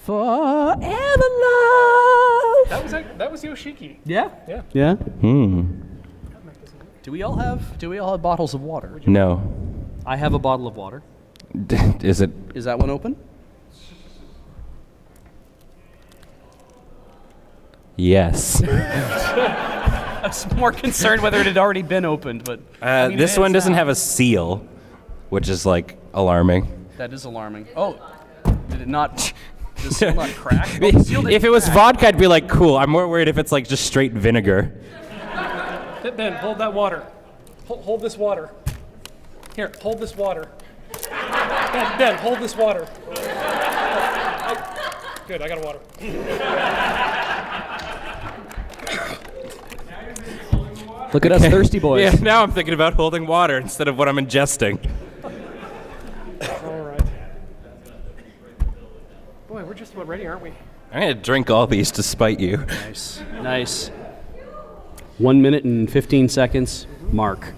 Forever love. That was Yoshiki. Yeah. Yeah. Yeah. Hmm. Do we all have bottles of water? No. I have a bottle of water. Is it? Is that one open? Yes. I was more concerned whether it had already been opened, but This one doesn't have a seal, which is like alarming. That is alarming. Oh, did it not? Did the seal not crack? Oh, the seal didn't If it was crack. vodka, I'd be like, cool. I'm more worried if it's like just straight vinegar. Ben, hold that water. Hold this water. Here, hold this water. Ben, hold this water. Good, I got a water. Look at us thirsty boys. Yeah, now I'm thinking about holding water instead of what I'm ingesting. All right. Boy, we're just about ready, aren't we? I'm gonna drink all these to spite you. Nice. Nice. 1 minute and 15 seconds. Mark.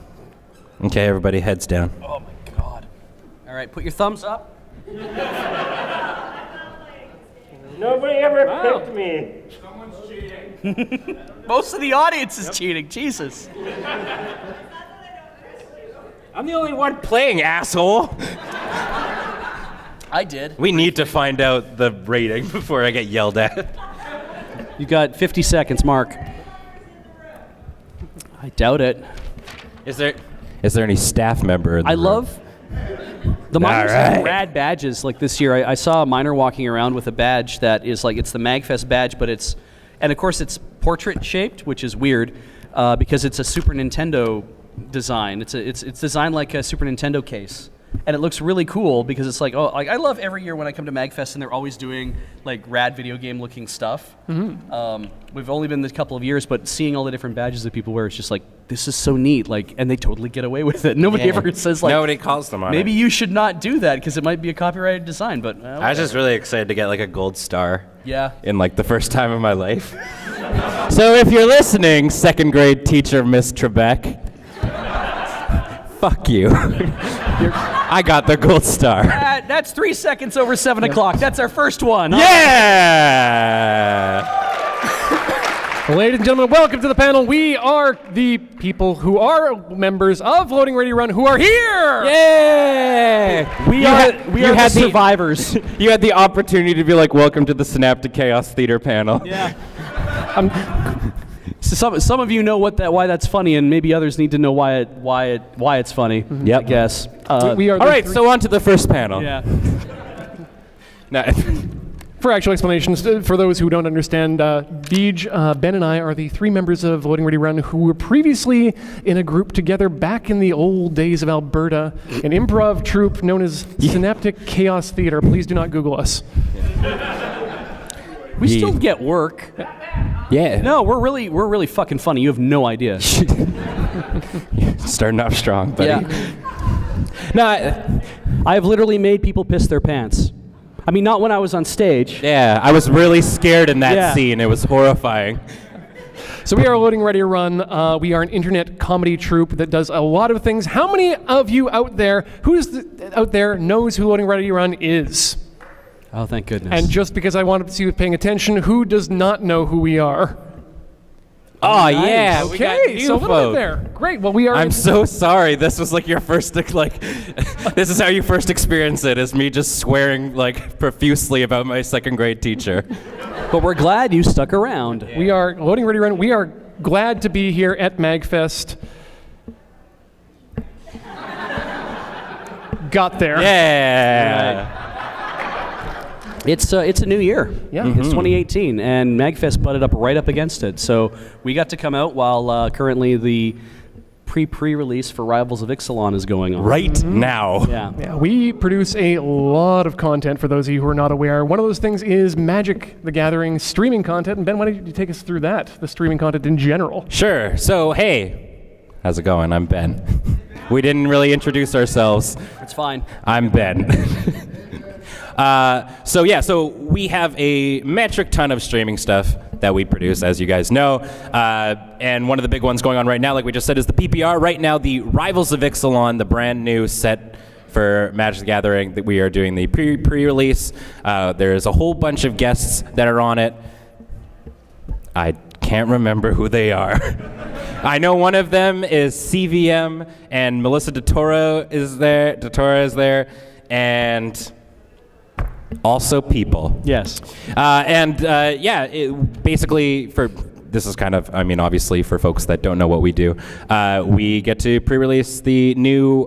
Okay, everybody, heads down. Oh my God. All right, put your thumbs up. Nobody ever picked me. Most of the audience is cheating. Jesus. I'm the only one playing, asshole. I did. We need to find out the rating before I get yelled at. You got 50 seconds, Mark. I doubt it. Is there any staff member in the I room? love the miners have right. rad badges. Like this year, I saw a miner walking around with a badge that is like, it's the MAGFest badge, but it's, and of course it's portrait shaped, which is weird because it's a Super Nintendo design. It's designed like a Super Nintendo case. And it looks really cool because it's like, I love every year when I come to MAGFest and they're always doing like rad video game looking stuff. Mm-hmm. We've only been this couple of years, but seeing all the different badges that people wear, it's just like, this is so neat. Like, and they totally get away with it. Nobody ever says like, nobody calls them on maybe it. you should not do that because it might be a copyrighted design. But I was just really excited to get like a gold star. Yeah. In like the first time of my life. So if you're listening, second grade teacher Miss Trebek, fuck you. I got the gold star. That's 3 seconds over 7 o'clock. That's our first one. Huh? Yeah. Ladies and gentlemen, welcome to the panel. We are the people who are members of Loading Ready Run who are here. Yay! We are the survivors. You had the opportunity to be like, welcome to the Synaptic Chaos Theater panel. Yeah. So some of you know why that's funny, and maybe others need to know why it's funny. Mm-hmm. Yep. I guess. We are all right, so on to the first panel. Yeah. Now, For actual explanations, for those who don't understand, Beej, Ben, and I are the three members of Loading Ready Run who were previously in a group together back in the old days of Alberta, an improv troupe known as Synaptic Chaos Theater. Please do not Google us. We still get work. yeah. No, we're really fucking funny. You have no idea. Starting off strong, buddy. Yeah. No, I've literally made people piss their pants. I mean, not when I was on stage. Yeah, I was really scared in that Yeah. scene. It was horrifying. So we are Loading Ready Run. We are an internet comedy troupe that does a lot of things. How many of you out there, out there knows who Loading Ready Run is? Oh, thank goodness. And just because I wanted to see you paying attention, who does not know who we are? Oh, yeah. We got Okay, new so a little folk. bit there. Great. Well, we are. I'm so sorry. This was like your first, like, this is how you first experience it, is me just swearing, like, profusely about my second grade teacher. But we're glad you stuck around. We are Loading Ready Run. We are glad to be here at MAGFest. Got there. Yeah. It's a new year. Yeah. It's 2018, and MAGFest butted up right up against it. So we got to come out while currently the pre-release for Rivals of Ixalan is going on. Right now. Yeah. Yeah, we produce a lot of content for those of you who are not aware. One of those things is Magic the Gathering streaming content. And Ben, why don't you take us through that, the streaming content in general? Sure. So, hey, how's it going? I'm Ben. We didn't really introduce ourselves. It's fine. I'm Ben. So we have a metric ton of streaming stuff that we produce, as you guys know. And one of the big ones going on right now, like we just said, is the PPR. Right now, the Rivals of Ixalan, the brand new set for Magic the Gathering that we are doing the pre-release. There's a whole bunch of guests that are on it. I can't remember who they are. I know one of them is CVM, and Melissa DeTora is there, and also people. Yes. Basically this is kind of, obviously for folks that don't know what we do, we get to pre-release the new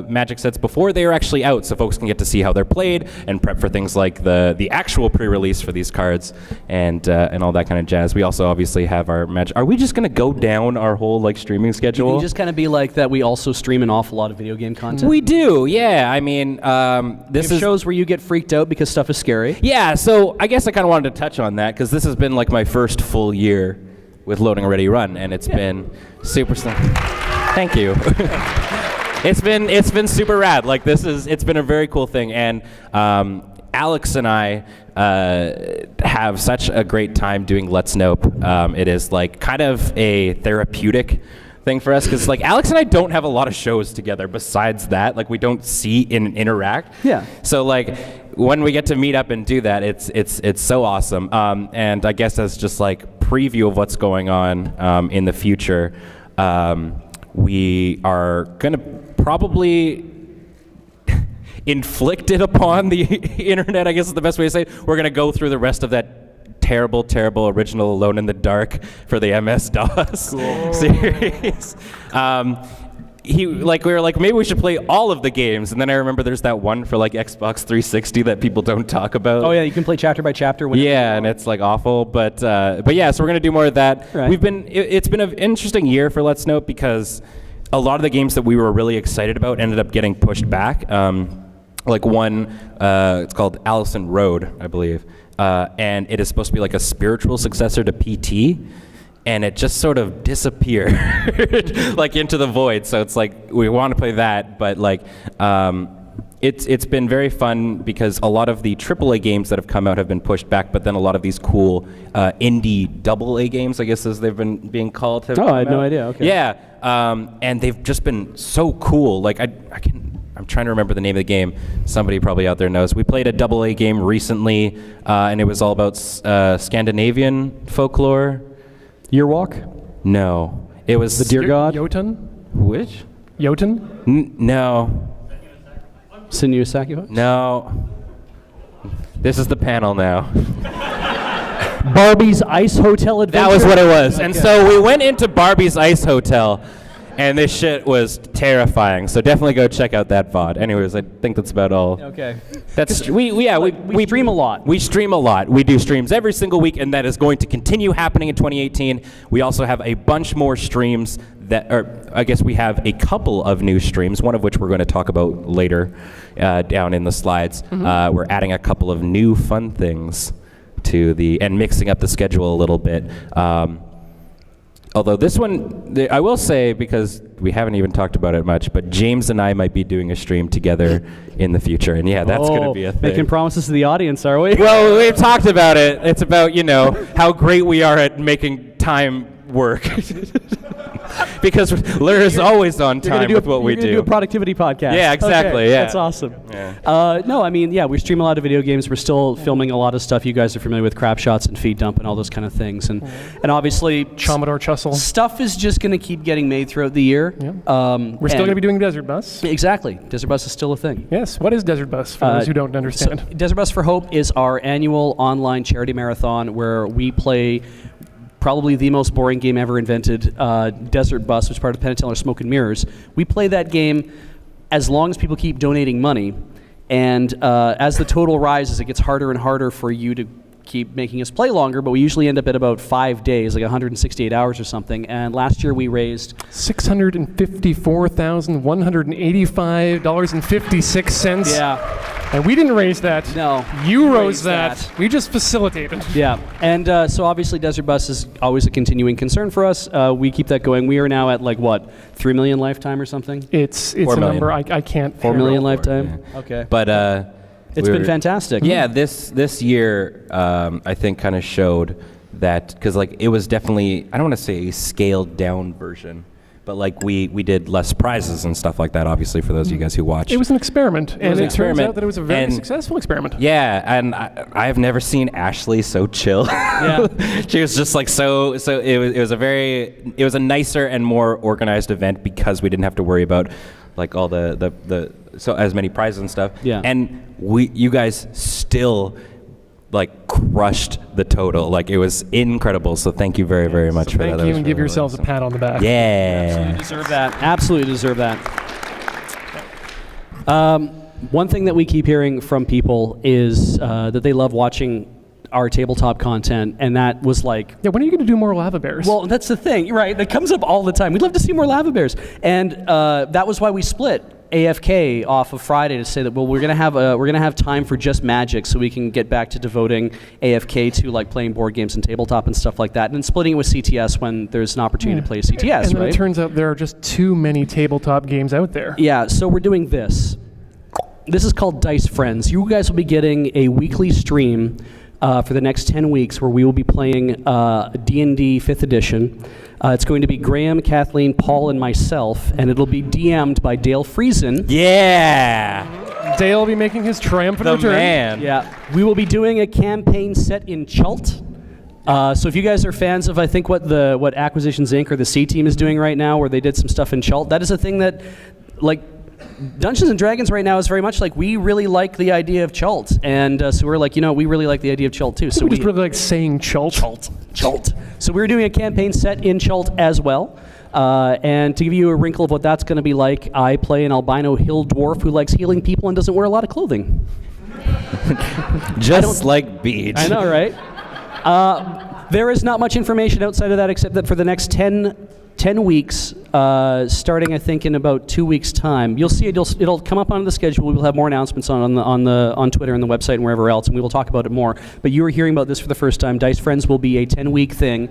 Magic sets before they are actually out, so folks can get to see how they're played and prep for things like the actual pre-release for these cards and all that kind of jazz. We also obviously have our Magic. Are we just going to go down our whole streaming schedule? Can you just kind of be like that? We also stream an awful lot of video game content. We do, yeah. This is shows where you get freaked out because stuff is scary. Yeah, so I guess I kind of wanted to touch on that because this has been my first full year with Loading Ready Run, and it's been super. Thank you. It's been super rad. It's been a very cool thing, and Alex and I have such a great time doing Let's Nope. It is kind of a therapeutic thing for us because Alex and I don't have a lot of shows together besides that. We don't see and interact. Yeah. So when we get to meet up and do that, it's so awesome. And I guess as just preview of what's going on in the future, we are gonna probably inflict it upon the internet, I guess is the best way to say it. We're gonna go through the rest of that terrible original Alone in the Dark for the MS-DOS series. We were maybe we should play all of the games, and then I remember there's that one for Xbox 360 that people don't talk about. Oh yeah, you can play chapter by chapter. Yeah, and it's awful, but yeah, so we're gonna do more of that. Right. It's been an interesting year for Let's Note because a lot of the games that we were really excited about ended up getting pushed back. One, it's called Allison Road, I believe, and it is supposed to be a spiritual successor to PT. And it just sort of disappeared into the void. So it's we want to play that, but it's been very fun because a lot of the AAA games that have come out have been pushed back, but then a lot of these cool indie AA games, I guess as they've been being called, have come I had no out. idea. Okay. Yeah, and they've just been so cool. I'm trying to remember the name of the game. Somebody probably out there knows. We played a AA game recently, and it was all about Scandinavian folklore. Your Walk? No. It was The Dear God? Jotun? Which? Jotun? No. Sinuous Sacrifice? No. This is the panel now. Barbie's Ice Hotel Adventure? That was what it was. And so we went into Barbie's Ice Hotel, and this shit was terrifying. So definitely go check out that VOD. Anyways, I think that's about all. Okay. That's we stream a lot. We stream a lot. We do streams every single week, and that is going to continue happening in 2018. We also have a bunch more streams I guess we have a couple of new streams, one of which we're going to talk about later down in the slides. Mm-hmm. We're adding a couple of new fun things and mixing up the schedule a little bit. Although this one, I will say, because we haven't even talked about it much, but James and I might be doing a stream together in the future, and yeah, that's going to be a thing. Making promises to the audience, are we? Well, we've talked about it. It's about, how great we are at making time work. Because Lur is always on time with what we do. You're going to do a productivity podcast. Yeah, exactly, okay, yeah. That's awesome. Yeah. We stream a lot of video games. We're still filming a lot of stuff. You guys are familiar with Crap Shots and Feed Dump and all those kind of things. And obviously, Commodore Chussel. Stuff is just going to keep getting made throughout the year. Yeah. We're still going to be doing Desert Bus. Exactly. Desert Bus is still a thing. Yes. What is Desert Bus for those who don't understand? So Desert Bus for Hope is our annual online charity marathon where we play probably the most boring game ever invented, Desert Bus, which is part of Penn & Teller Smoke and Mirrors. We play that game as long as people keep donating money, and as the total rises, it gets harder and harder for you to keep making us play longer, but we usually end up at about 5 days, 168 hours or something, and last year we raised $654,185.56. Yeah. And we didn't raise that. No. You rose that. We just facilitated. Yeah. And so obviously Desert Bus is always a continuing concern for us. We keep that going. We are now at 3 million lifetime or something? It's 4 a million. number I can't 4 million handle. lifetime? Yeah. Okay. But it's been fantastic. Yeah, this year I think kind of showed that, because it was definitely, I don't want to say a scaled down version, but like we did less prizes and stuff like that, obviously, for those of you guys who watch. It was an experiment, and was an it turns experiment, out that it was a very and- successful experiment. Yeah, and I've never seen Ashley so chill. Yeah. She was just like so it was a nicer and more organized event because we didn't have to worry about like all the so as many prizes and stuff. Yeah. And you guys still like crushed the total. Like it was incredible. So thank you very, very much for that. Thank That you, was and give really yourselves a awesome. pat on the back. Yeah. Deserve that. Absolutely deserve that. One thing that we keep hearing from people is that they love watching our tabletop content, and that was like, Yeah, when are you going to do more lava bears? well, that's the thing, right? That comes up all the time. We'd love to see more lava bears, and that was why we split AFK off of Friday to say that we're gonna have time for just Magic, so we can get back to devoting AFK to like playing board games and tabletop and stuff like that, and then splitting it with CTS when there's an opportunity to play CTS, and then right? it turns out there are just too many tabletop games out there. Yeah, so we're doing this. This is called Dice Friends. You guys will be getting a weekly stream for the next 10 weeks where we will be playing D&D 5th edition. It's going to be Graham, Kathleen, Paul, and myself, and it'll be DM'd by Dale Friesen. Yeah. Dale will be making his triumphant The return. man. Yeah, we will be doing a campaign set in Chult. So if you guys are fans of, I think, what Acquisitions Inc. or the C Team is doing right now, where they did some stuff in Chult, that is a thing that, like, Dungeons and Dragons right now is very much like, we really like the idea of Chult, and so we're like, we really like the idea of Chult too. So We just really like saying Chult. Chult. So we're doing a campaign set in Chult as well. And to give you a wrinkle of what that's going to be like, I play an albino hill dwarf who likes healing people and doesn't wear a lot of clothing. Just like Beej. I know, right? There is not much information outside of that except that for the next 10 weeks, starting I think in about 2 weeks' time, you'll see it'll come up on the schedule. We will have more announcements on Twitter and the website and wherever else, and we will talk about it more. But you are hearing about this for the first time. Dice Friends will be a 10-week thing,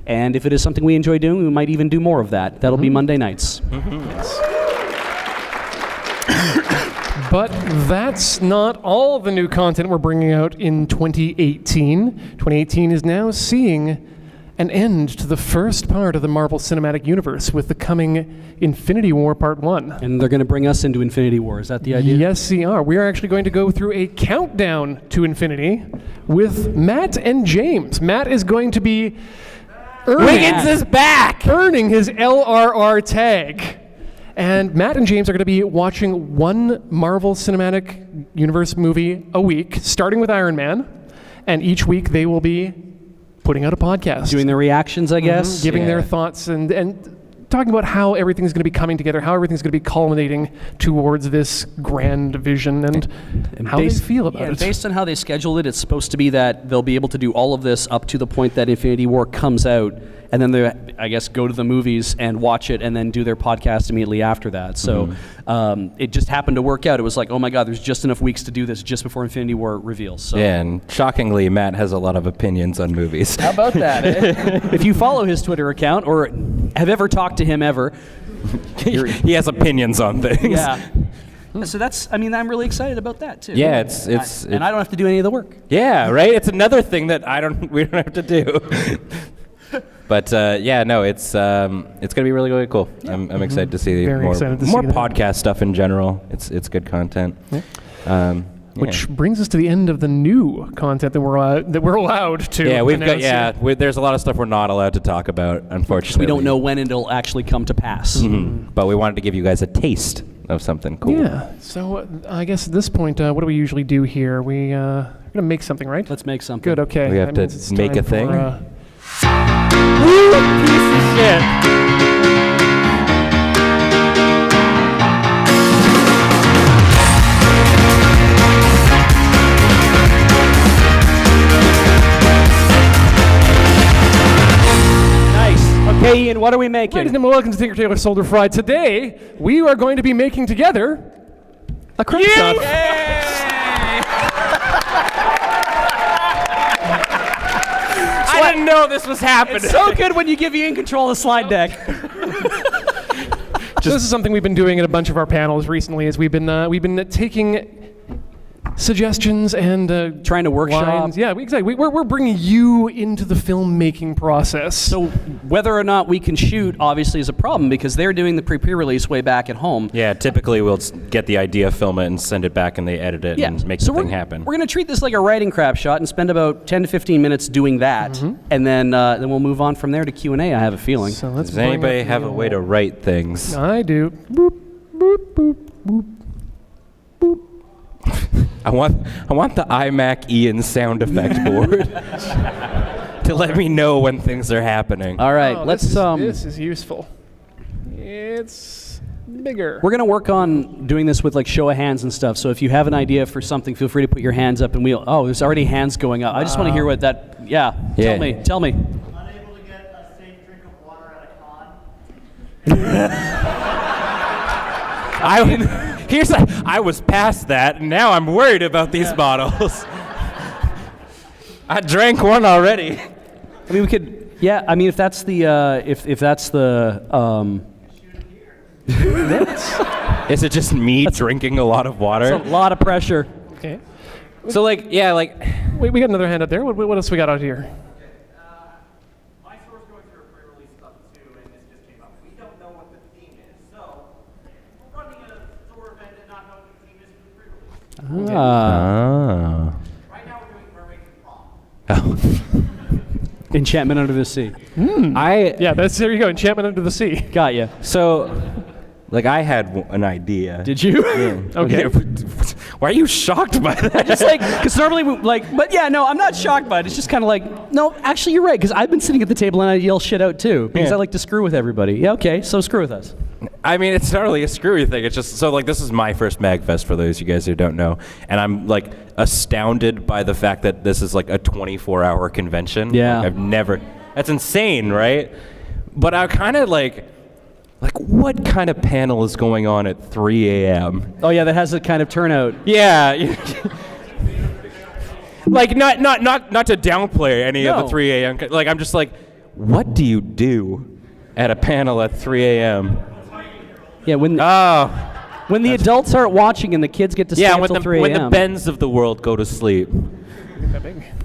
and if it is something we enjoy doing, we might even do more of that. That'll be Monday nights. But that's not all the new content we're bringing out in 2018. 2018 is now seeing an end to the first part of the Marvel Cinematic Universe with the coming Infinity War Part 1. And they're going to bring us into Infinity War. Is that the idea? Yes, they are. We are actually going to go through a countdown to infinity with Matt and James. Matt is going to be Wiggins is back. earning his LRR tag. And Matt and James are going to be watching one Marvel Cinematic Universe movie a week, starting with Iron Man. And each week they will be putting out a podcast. Doing their reactions, I guess. Giving their Yeah. thoughts and talking about how everything's going to be coming together, how everything's going to be culminating towards this grand vision, and how they feel about it. Based on how they scheduled it, it's supposed to be that they'll be able to do all of this up to the point that Infinity War comes out, and then they, I guess, go to the movies and watch it, and then do their podcast immediately after that. So it just happened to work out. It was like, oh my God, there's just enough weeks to do this just before Infinity War reveals. So. Yeah, and shockingly, Matt has a lot of opinions on movies. How about that? If you follow his Twitter account or have ever talked to him ever, He has opinions on things. yeah. So that's, I'm really excited about that too. Yeah, it's and I don't have to do any of the work. Yeah, right? It's another thing that we don't have to do. But yeah, no, it's going to be really, really cool. I'm excited to see Very more excited to more see that. podcast stuff in general. It's good content. Which brings us to the end of the new content that we're allowed to. Yeah, we've got announce. there's a lot of stuff we're not allowed to talk about, unfortunately. We don't know when it'll actually come to pass. But we wanted to give you guys a taste of something cool. Yeah. So I guess at this point, what do we usually do here? We're gonna make something, right? Let's make something. Good. Okay. We have That to means it's make time a thing? for, Piece of shit. Nice. Okay, Ian, what are we Ladies making? and gentlemen, welcome to Tinker Tailor Soldier Fry. Today, we are going to be making together a crunch shot. I didn't know this was happening. It's so good when you give Ian control of the slide deck. This is something we've been doing at a bunch of our panels recently. Is we've been taking suggestions and Trying to workshop. lines. Yeah, exactly. We're bringing you into the filmmaking process. So whether or not we can shoot obviously is a problem because they're doing the pre-release way back at home. Yeah, typically we'll get the idea, film it, and send it back, and they edit it and make the thing happen. We're going to treat this like a writing crap shot and spend about 10 to 15 minutes doing that, and then we'll move on from there to Q&A, I have a feeling. So let's Does anybody have a way to write things? I do. Boop, boop, boop, boop, boop. I want the iMac Ian sound effect board to let me know when things are happening. All right, Oh, let's... this is useful. It's bigger. We're going to work on doing this with like show of hands and stuff, so if you have an idea for something, feel free to put your hands up and we'll... Oh, there's already hands going up. I just want to hear what that... Yeah, Yeah. Tell me. Unable to get a safe drink of water at a con. I was past that, and now I'm worried about these bottles. I drank one already. I mean, we could... Yeah, I mean, if that's the... if that's the... Is it just me drinking a lot of water? That's a lot of pressure. Okay. So like, yeah, like... Wait, we got another hand up there. What else we got out here? My store's going through a pre-release stuff too, and this just came up. We don't know what the theme is, so we're running a store event and not knowing what the theme is for the pre-release. Oh. Right now we're making prom. Enchantment Under the Sea. Yeah, there you go. Enchantment Under the Sea. Got you. So, like, I had an idea. Did you? Okay. Why are you shocked by that? Just like, because normally, but yeah, no, I'm not shocked by it. It's just kind of like, no, actually, you're right, because I've been sitting at the table and I yell shit out too, because I like to screw with everybody. Yeah, okay, so screw with us. I mean, it's not really a screwy thing. It's just, so like, this is my first MAGFest for those of you guys who don't know. And I'm like astounded by the fact that this is like a 24-hour convention. Yeah. Like, that's insane, right? But I'm kind of like, what kind of panel is going on at 3 a.m.? Oh yeah, that has a kind of turnout. Yeah. Like, not to downplay any of the 3 a.m. Like, I'm just like, what do you do at a panel at 3 a.m.? Yeah, when the adults aren't watching and the kids get to stay until 3 a.m. when the Bens of the world go to sleep.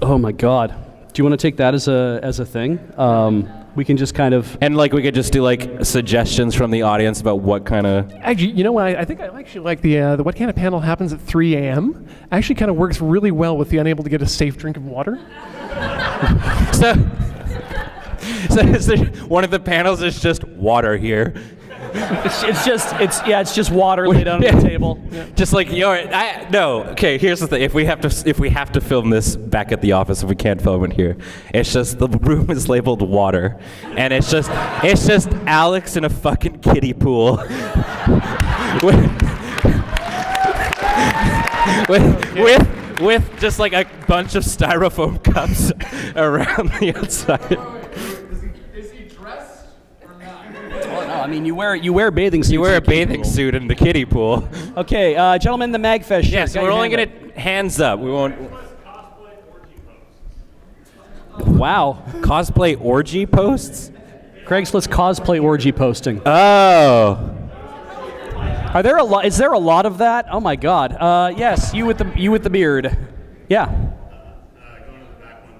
Oh my God. Do you want to take that as a thing? We can just kind of... And like, we could just do like suggestions from the audience about what kind of... Actually, you know what? I think I actually like the what kind of panel happens at 3 a.m. Actually kind of works really well with the unable to get a safe drink of water. So one of the panels is just water here. It's just water laid on the table. Yeah. Just like, okay, here's the thing. If we have to film this back at the office, if we can't film it here, it's just the room is labeled water, and it's just Alex in a fucking kiddie pool. with just like a bunch of styrofoam cups around the outside. I mean, you wear bathing suits. You wear a bathing suit in the kiddie pool. Okay, gentlemen, the MAGFest. Yeah, so we're only gonna hands up. We won't. Wow. Cosplay orgy posts? Craig's List cosplay orgy posting. Oh. Are there a lot? Is there a lot of that? Oh my God. Yes, you with the beard. Yeah. Going to the back one,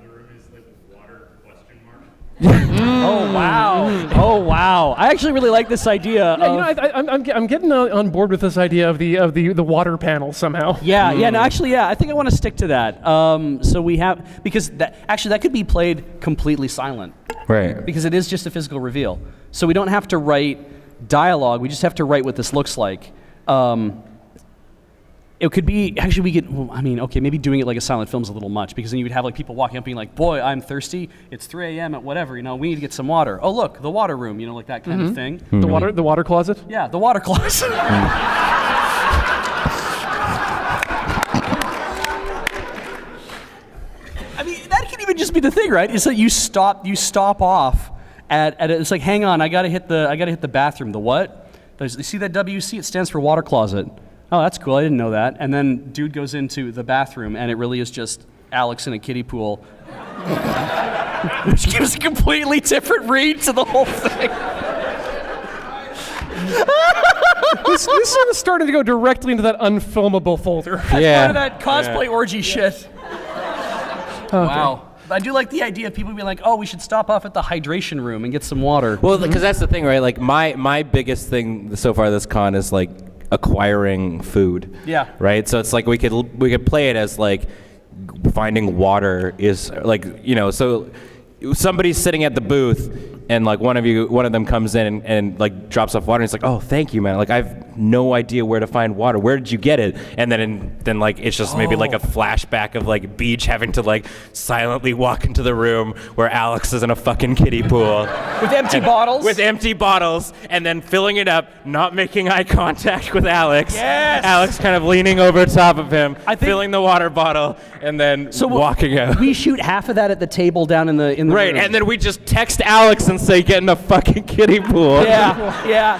the room is lit with water, question mark. Oh wow. Oh wow. I actually really like this idea. I'm getting on board with this idea of the water panel somehow. Yeah. No, actually, yeah. I think I want to stick to that. So we have, because that could be played completely silent. Right. Because it is just a physical reveal. So we don't have to write dialogue. We just have to write what this looks like. It could be, actually we could, well, I mean, okay, maybe doing it like a silent film is a little much, because then you would have like people walking up being like, boy, I'm thirsty, it's 3 a.m. at whatever, we need to get some water. Oh look, the water room, like that kind of thing. The water closet? Yeah, the water closet. I mean, that could even just be the thing, right? It's like you stop off at it's like, hang on, I gotta hit the bathroom. The what? You see that WC? It stands for water closet. Oh, that's cool. I didn't know that. And then dude goes into the bathroom, and it really is just Alex in a kiddie pool, which gives a completely different read to the whole thing. This is starting to go directly into that unfilmable folder. Yeah. Part of that cosplay orgy shit. Wow. I do like the idea of people being like, oh, we should stop off at the hydration room and get some water. Well, because that's the thing, right? Like my biggest thing so far this con is like acquiring food. Yeah. Right. So it's like we could play it as like finding water is like, you know, so somebody's sitting at the booth and like one of them comes in and like drops off water and it's like, oh, thank you, man. Like I have no idea where to find water. Where did you get it? And then like it's just maybe like a flashback of like Beej having to like silently walk into the room where Alex is in a fucking kiddie pool With empty bottles? with empty bottles and then filling it up, not making eye contact with Alex. Yes! Alex kind of leaning over top of him, I think- filling the water bottle and then we'll- walking out. We shoot half of that at the table down in the Right, room. and then we just text Alex and say, get in a fucking kiddie pool. Yeah.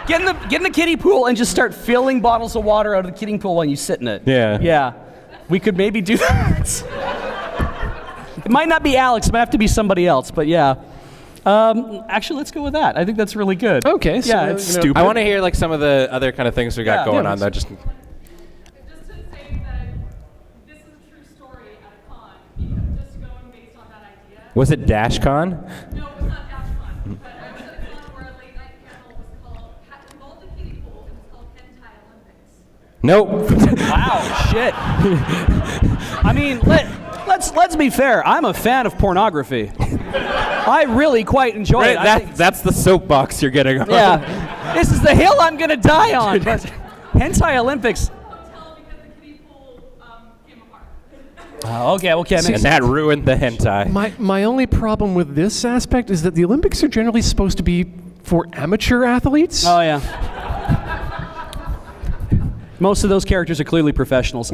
Get in the kiddie pool and just start filling bottles of water out of the kiddie pool while you sit in it. Yeah. We could maybe do that. It might not be Alex. It might have to be somebody else. But yeah. Actually, let's go with that. I think that's really good. Okay, so, Yeah, it's you know, stupid. I want to hear like some of the other kind of things we got Yeah. going Yeah, on though. Just Just to say that this is a true story at a con, because just going based on that idea. was it DashCon? No, it was not DashCon, but I was at a con where a late night panel was called, involved a kiddie pool, it was called Hentai Olympics. Nope. Wow, shit. I mean, let's be fair. I'm a fan of pornography. I really quite enjoy it. I think- That's the soapbox you're getting on. yeah. This is the hill I'm gonna die on. But Hentai Olympics. Hotel because the kiddie pool came apart. Okay, makes And sense. that ruined the hentai. My only problem with this aspect is that the Olympics are generally supposed to be for amateur athletes. Oh yeah. Most of those characters are clearly professionals.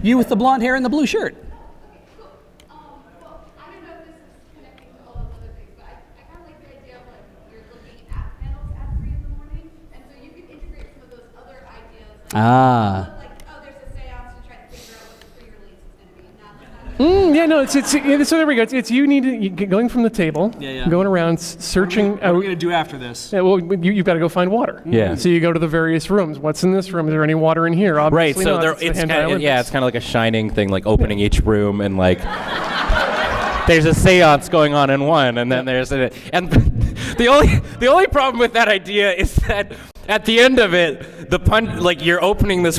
You with the blonde hair and the blue shirt. Well, I don't know if this is connecting to all those other things, but I kind of like the idea of like you're looking at panels at 3 in the morning, and so you can integrate some of those other ideas. Like, oh, there's a seance to try to figure out what the pre-release is going to be. Yeah, no, so there we go. It's you need to going from the table, Yeah. going around searching What are out. we gonna do after this? Yeah, well, you've got to go find water. Yeah. So you go to the various rooms. What's in this room? Is there any water in here? Right, Obviously so not. there, the it's Hentai kind of, Olympics. yeah, it's kind of like a Shining thing, like opening each room and like there's a seance going on in one, and then there's and the only problem with that idea is that at the end of it, like you're opening this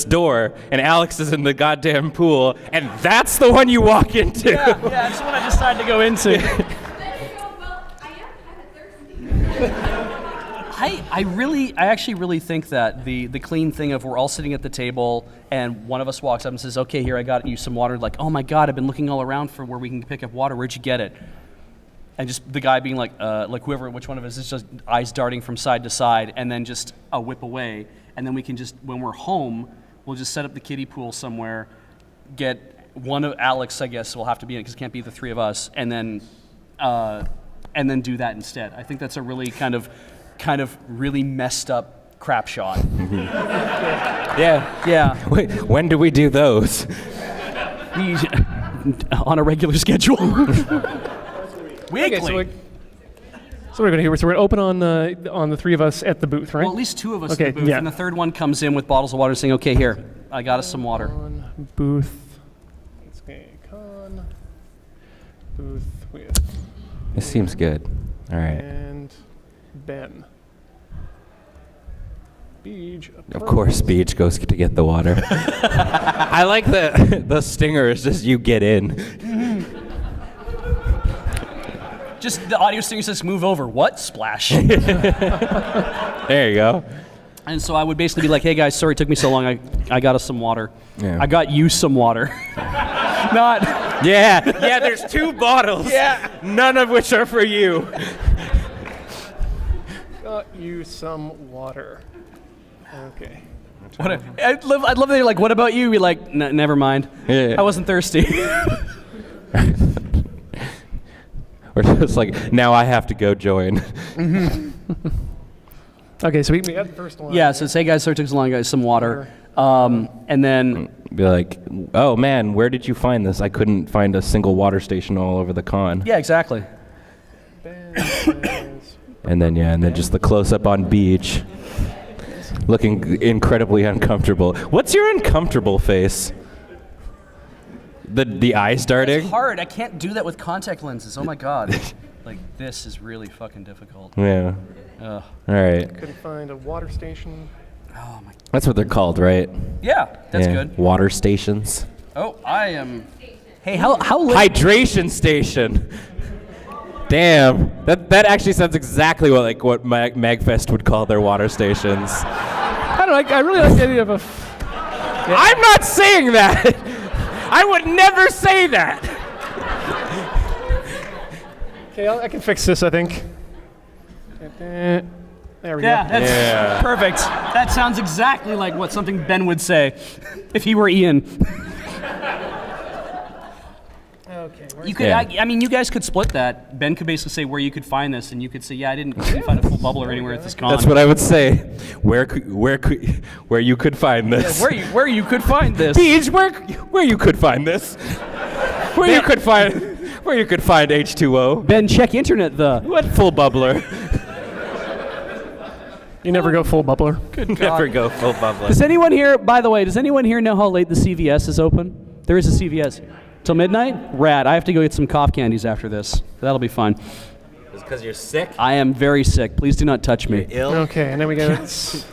door, and Alex is in the goddamn pool, and that's the one you walk into. Yeah, that's what I decided to go into. Well, I am kind of thirsty. I actually really think that the clean thing of we're all sitting at the table and one of us walks up and says, okay, here, I got you some water. Like, oh my God, I've been looking all around for where we can pick up water. Where'd you get it? And just the guy being like whoever, which one of us is just eyes darting from side to side and then just a whip away. And then we can just, when we're home, we'll just set up the kiddie pool somewhere, get one of Alex, I guess, will have to be in it because it can't be the 3 of us, and then do that instead. I think that's a really kind of really messed up crap shot. Yeah. Wait, when do we do those? On a regular schedule. Weekly. Okay, so we're going to hear. So we're going to open on the 3 of us at the booth, right? Well, at least 2 of us Okay, in the booth, yeah. and the third one comes in with bottles of water saying, okay, here, I got us some water. On booth. Let's go con. Booth with This seems good. All right. and Ben. Beej. Of course, Beej goes to get the water. I like the stinger is just you get in. Just the audio stinger says, move over. What? Splash. There you go. And so I would basically be like, hey guys, sorry it took me so long. I got us some water. Yeah. I got you some water. Not. Yeah, there's 2 bottles. Yeah. None of which are for you. Got you some water. Okay. I'd love that you're like, what about you? You're like, never mind. Yeah. I wasn't thirsty. Or just like, now I have to go join. Okay, so we had the first one. Yeah, so say, guys, sorry it took so long, guys, some water. And then, Be like, oh man, where did you find this? I couldn't find a single water station all over the con. yeah, exactly. Ben says And then just the close-up on Beej. Looking incredibly uncomfortable. What's your uncomfortable face? The eye starting? It's hard. I can't do that with contact lenses. Oh my god. Like, this is really fucking difficult. Yeah. Ugh. All right. Couldn't find a water station. Oh my. That's what they're called, right? Yeah, that's Yeah. good. Water stations. Oh, I am. Hey, how late? Hydration station. Damn. That actually sounds exactly what MAGFest would call their water stations. I don't know. I really like the idea of a. I'm not saying that. I would never say that. Okay, I can fix this, I think. There we Yeah, go. that's perfect. That sounds exactly like what something Ben would say if he were Ian. Okay. You could, Yeah. I mean, you guys could split that. Ben could basically say where you could find this, and you could say, yeah, I didn't find a full bubbler anywhere. It's gone. That's what I would say. Where you could find this? Where you could find this. Beej, where you could find this? Where you could find H2O? Ben, check internet. What full bubbler? You never go full bubbler. Never go full bubbler. Does anyone here, by the way, does anyone here know how late the CVS is open? There is a CVS. Till midnight? Rad. I have to go get some cough candies after this. That'll be fine. It's because you're sick. I am very sick. Please do not touch me. Ill. Okay, and then we got.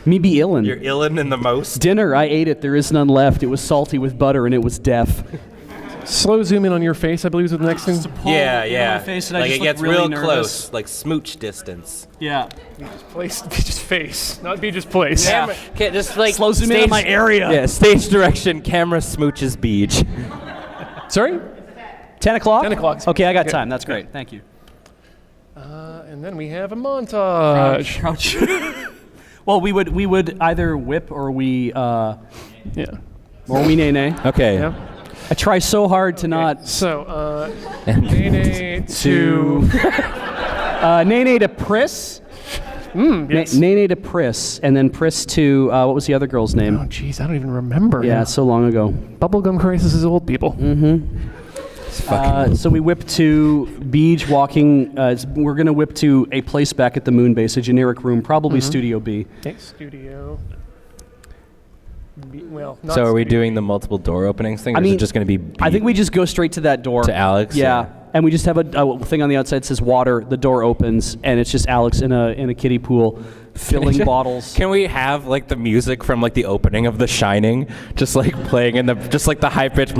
Me be illin'. You're illin' in the most. Dinner, I ate it. There is none left. It was salty with butter, and it was deaf. Slow zoom in on your face, I believe, is the next thing. Yeah. My face, and I Like just it gets look really real nervous. close, like smooch distance. Yeah. Place, Beej's face, not Beej's place. Yeah. Okay, just like Slow zoom in on my area. Yeah, stage direction, camera smooches Beej. Sorry? 10 o'clock? 10 o'clock. Okay, I got Okay. time. That's great. Thank you. And then we have a montage. Crouch. Well, we would either whip or we Yeah. nay nay. Okay. Yeah. I try so hard to not So, Nene to. nay nay to Priss. Yes. Nay nay to Priss, and then Priss to what was the other girl's Oh, name? jeez, I don't even remember. Yeah, now. so long ago. Bubblegum crisis is old people. So we whip to Beej walking. We're gonna whip to a place back at the moon base, a generic room, probably Studio B. Okay, studio. Well, not So are we studio. doing the multiple door openings thing, or I is mean, it just going to be I think we just go straight to that door. To Alex? Yeah. Yeah. And we just have a thing on the outside that says water. The door opens, and it's just Alex in a kiddie pool filling bottles. Can we have like the music from like the opening of The Shining, just like playing in just like the high pitch?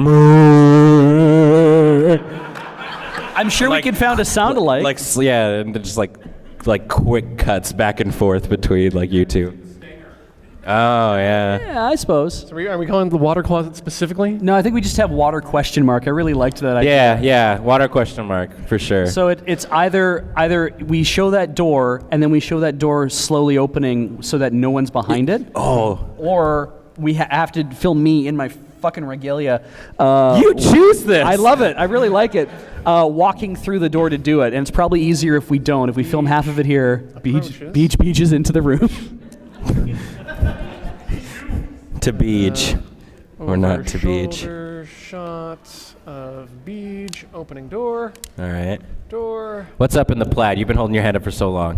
I'm sure we could find a sound alike. Yeah, and then just like quick cuts back and forth between like you two. Oh yeah. yeah, I suppose. So are we calling the water closet specifically? No, I think we just have water question mark. I really liked that idea. Yeah. Water question mark for sure. So it's either we show that door and then we show that door slowly opening so that no one's behind it. Oh. Or we have to film me in my fucking regalia. You choose this. I love it. I really like it. Walking through the door to do it, and it's probably easier if we don't. If we film half of it here, Beej is into the room. To Beej. Or not to Beej. Shoulder shot of Beej opening door. All right. Door. What's up in the plaid? You've been holding your hand up for so long.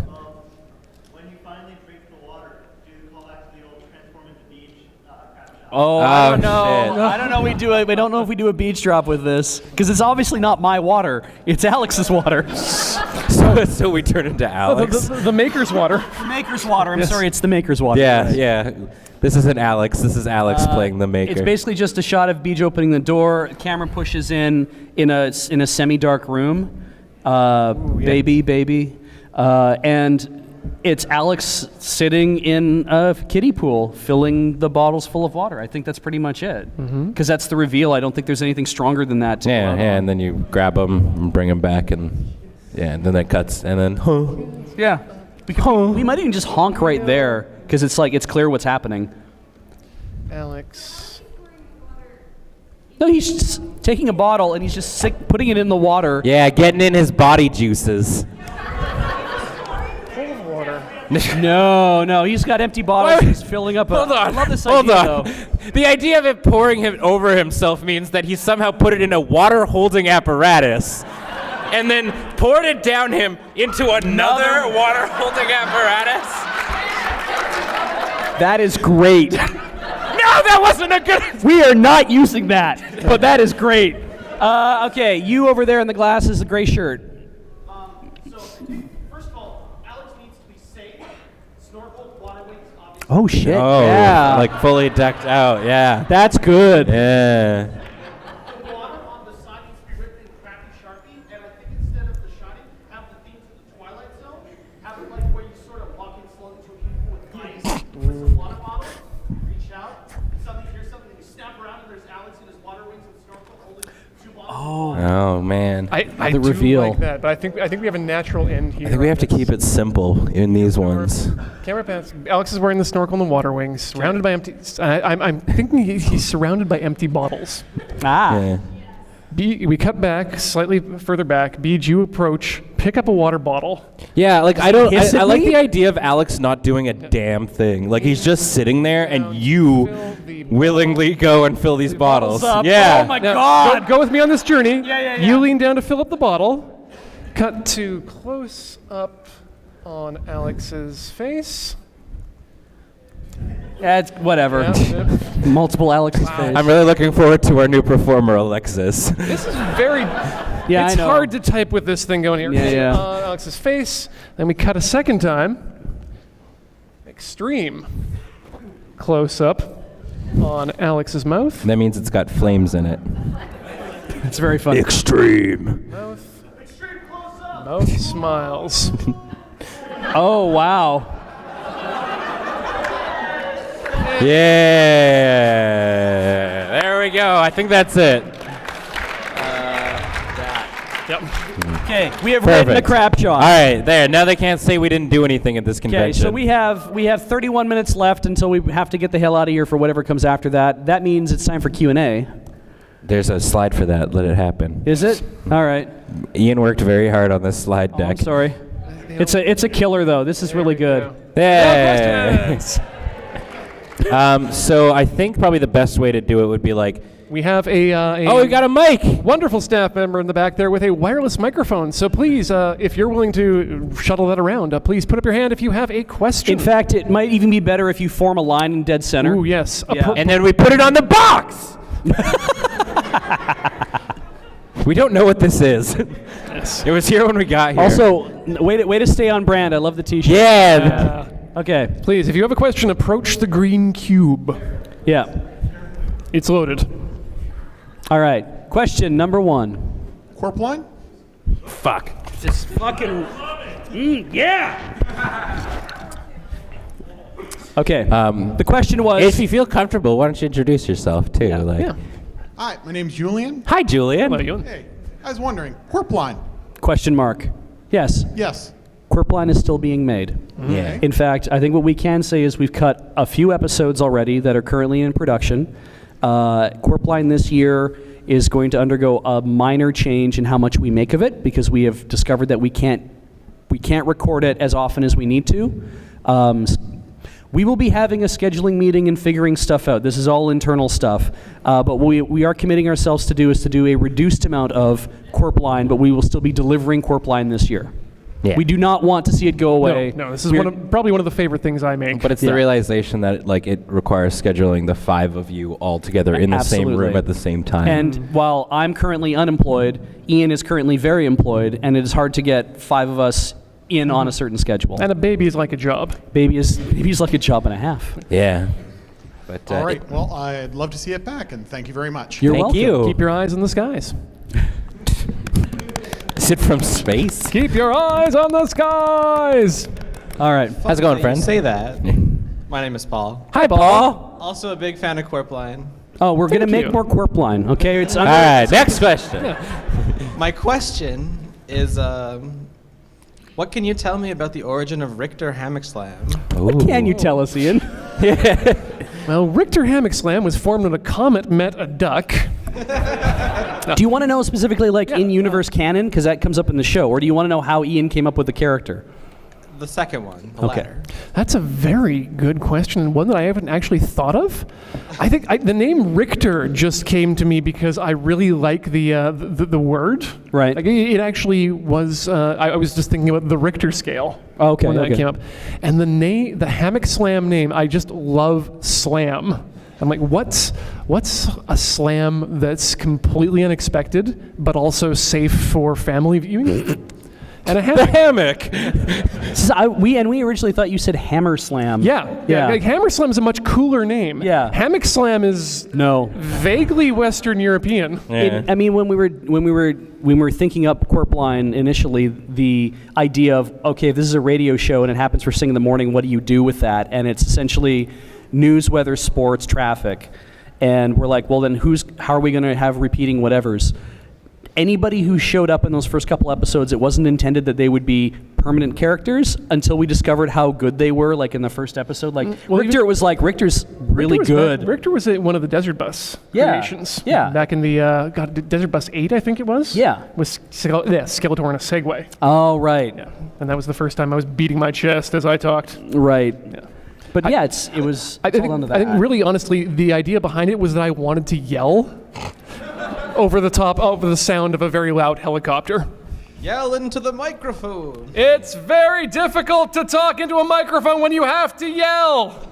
When you finally drink the water, do you call back to the old transform into Beej crap shot? Oh, I don't know. shit. I don't know. We don't know if we do a beach drop with this because it's obviously not my water. It's Alex's water. So we turn into Alex. The maker's water. Maker's water. I'm sorry, it's the maker's water. Yeah. This isn't Alex. This is Alex playing the maker. It's basically just a shot of Beej opening the door. Camera pushes in a semi-dark room. Baby. And it's Alex sitting in a kiddie pool, filling the bottles full of water. I think that's pretty much it. Because that's the reveal. I don't think there's anything stronger than that. To Yeah, and then you grab them and bring them back, and and then that cuts, and then Yeah. We might even just honk right there, because it's clear what's happening. Alex. No, he's just taking a bottle and he's just putting it in the water. yeah, getting in his body juices. Full of water. No, he's got empty bottles. He's filling up. Hold on. I love this Hold idea, on. though. The idea of it pouring him over himself means that he somehow put it in a water holding apparatus. and then poured it down him into another water holding apparatus. That is great. No, that wasn't a good. We are not using that, but that is great. Okay, you over there in the glasses, the gray shirt. So, first of all, Alex needs to be safe. Snorkel, water wings, obviously. Oh shit! Oh, yeah, like fully decked out. Yeah. that's good. Yeah. The water on the side needs to be written in crappy Sharpie, and I think instead of The Shining, have the theme to the Twilight Zone. Have it like where you sort of walk in slowly to a people with ice, with some water bottles, reach out, hear something, and you snap around, and there's Alex in his water wings and Snorkel holding 2 bottles. Oh man. I The do reveal. like that, but I think we have a natural end here. I think we have to keep it simple in these ones. Camera pass. Alex is wearing the snorkel and the water wings, surrounded by empty. I'm thinking he's surrounded by empty bottles. Yeah. We cut back slightly further back. Beej, you approach, pick up a water bottle. Yeah, like I hiss at like me? the idea of Alex not doing a damn thing. Like he's just sitting there and you Fill the willingly go and fill these bottles. up. Yeah. Oh my Now, God. Go with me on this journey. Yeah. You lean down to fill up the bottle. Cut to close up on Alex's face. That's whatever. Yeah. Multiple Alex's face. I'm really looking forward to our new performer, Alexis. This is very. Yeah, it's I know. hard to type with this thing going here. Yeah. On Alex's face. Then we cut a second time. Extreme. Close up on Alex's mouth. That means it's got flames in it. It's very funny. Extreme. Mouth smiles. Oh wow. Yeah. There we go. I think that's it. Yep. Okay, we have written the Perfect. crap shot. All right, there. Now they can't say we didn't do anything at this Okay, convention. so we have 31 minutes left until we have to get the hell out of here for whatever comes after that. That means it's time for Q&A. There's a slide for that. Let it happen. Is it? All right. Ian worked very hard on this slide Oh, deck. I'm sorry. It's a killer though. This is really good. Hey. So I think probably the best way to do it would be like, We have a oh, we got a mic. wonderful staff member in the back there with a wireless microphone. So please, if you're willing to shuttle that around, please put up your hand if you have a question. In fact, it might even be better if you form a line in dead center. Ooh, yes. Yeah. And then we put it on the box. We don't know what this is. It was here when we got here. Also, way to stay on brand. I love the T-shirt. yeah. Okay. Please, if you have a question, approach the green cube. Yeah. It's loaded. All right. Question number 1. Corp line? Fuck. Just fucking. Yeah. Okay. The question was. If you feel comfortable, why don't you introduce yourself too? Like, Yeah. Hi, my name's Julian. hi, Julian. Hello, Ewan. Hey, I was wondering, Corp line? Question mark. Yes. Yes. Quirpline is still being made. Yeah. In fact, I think what we can say is we've cut a few episodes already that are currently in production. Quirpline this year is going to undergo a minor change in how much we make of it because we have discovered that we can't record it as often as we need to. We will be having a scheduling meeting and figuring stuff out. This is all internal stuff. But what we are committing ourselves to do is to do a reduced amount of Quirpline, but we will still be delivering Quirpline this year. Yeah. We do not want to see it go away. No, this is probably one of the favorite things I make. But it's Yeah. the realization that like it requires scheduling the 5 of you all together in the same Absolutely. room at the same time. And while I'm currently unemployed, Ian is currently very employed, and it is hard to get 5 of us in on a certain schedule. And a baby is like a job. Baby's like a job and a half. yeah. But All right, well, I'd love to see it back, and thank you very much. You're thank welcome. you. Keep your eyes in the skies. Is it from space? Keep your eyes on the skies. All right. How's it going, friend? Say that. My name is Paul. Hi, Paul. Also a big fan of Corpline. Oh, we're going to Thank make you. more Quirpline, okay? It's All right, next question. My question is, what can you tell me about the origin of Richter Hammock Slam? What can you tell us, Ian? Well, Richter Hammock Slam was formed when a comet met a duck. Do you want to know specifically, like, in-universe canon? Because that comes up in the show. Or do you want to know how Ian came up with the character? The second one, the Okay. latter. That's a very good question, and one that I haven't actually thought of. I think the name Richter just came to me because I really like the word. Right. Like it actually was. I was just thinking about the Richter scale. Oh, okay, When that okay. came up, and the Hammock Slam name, I just love slam. I'm like, what's a slam that's completely unexpected but also safe for family viewing? And a hammock. We originally thought you said Hammer Slam. Yeah. Yeah. Like Hammer Slam is a much cooler name. Yeah. Hammock Slam is No. vaguely Western European. Yeah. I mean, when we were thinking up Corp Line initially, the idea of, okay, if this is a radio show and it happens first thing in the morning, what do you do with that? And it's essentially news, weather, sports, traffic. And we're like, well, then how are we going to have repeating whatevers? Anybody who showed up in those first couple episodes, it wasn't intended that they would be permanent characters until we discovered how good they were, like in the first episode. Like, well, Richter was like, Richter's really good. Richter was one of the Desert Bus creations. Yeah. Back in the Desert Bus 8, I think it was. Yeah. With Skeletor and a Segway. Oh, right. Yeah. And that was the first time I was beating my chest as I talked. Right. Yeah. But yeah, it's all down to that. I think really honestly, the idea behind it was that I wanted to yell over the sound of a very loud helicopter. Yell into the microphone. It's very difficult to talk into a microphone when you have to yell.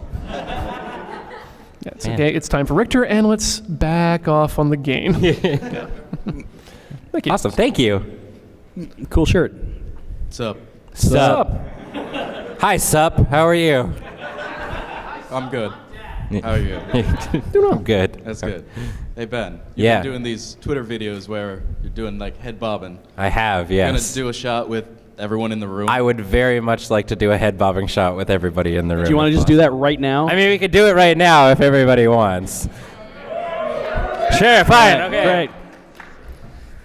It's okay. It's time for Richter, and let's back off on the game. Yeah. Thank you. Awesome. Thank you. Cool shirt. What's up? Sup. Hi, Sup. How are you? I'm good. How are you? I'm good. That's good. Hey, Ben. You've Yeah. been doing these Twitter videos where you're doing like head bobbing. I have, You're yes. gonna do a shot with everyone in the room. I would very much like to do a head bobbing shot with everybody in the room. Do you want to if just do possible. that right now? I mean, we could do it right now if everybody wants. Sure, fine. Okay. Great.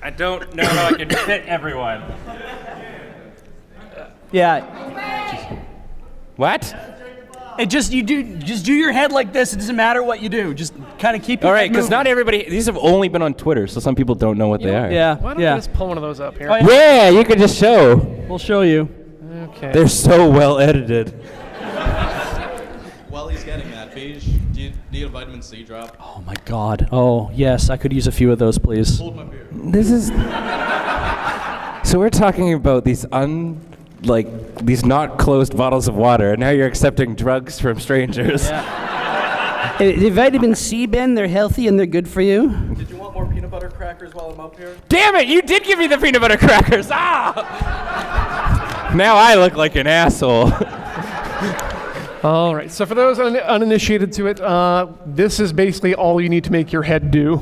I don't know how I can fit everyone. Yeah. What? It just do your head like this. It doesn't matter what you do. Just kind of keep. All right, because not everybody. These have only been on Twitter, so some people don't know what they are. Yeah. Why don't we Yeah. just pull one of those up here? Oh, yeah. Yeah, you could just show. We'll show you. Okay. They're so well edited. While he's getting that, Beej, do you need a vitamin C drop? Oh my God. Oh yes, I could use a few of those, please. Hold my beer. This is. So we're talking about these these not closed bottles of water, and now you're accepting drugs from strangers. The vitamin C, Ben, they're healthy and they're good for you. Did you want more peanut butter crackers while I'm up here? Damn it! You did give me the peanut butter crackers. Ah! Now I look like an asshole. All right. So for those uninitiated to it, this is basically all you need to make your head do.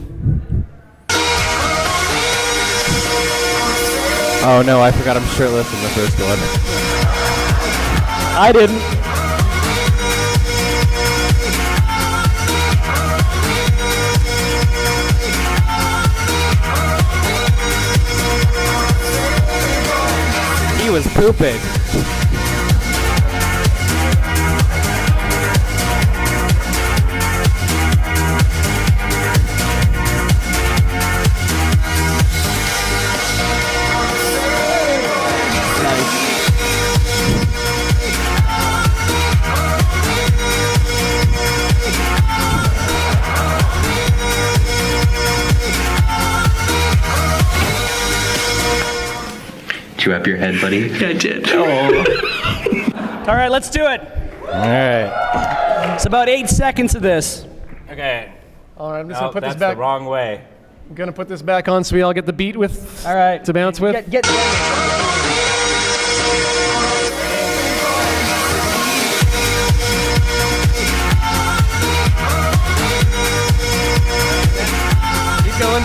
Oh no, I forgot I'm shirtless in the first one. I didn't. He was pooping. Did you wrap your head, buddy? I did. All right, let's do it. All right. It's about 8 seconds of this. Okay. All right. I'm just gonna put that's this back. the wrong way. I'm gonna put this back on so we all get the beat with. All right. To bounce with. Get Keep going.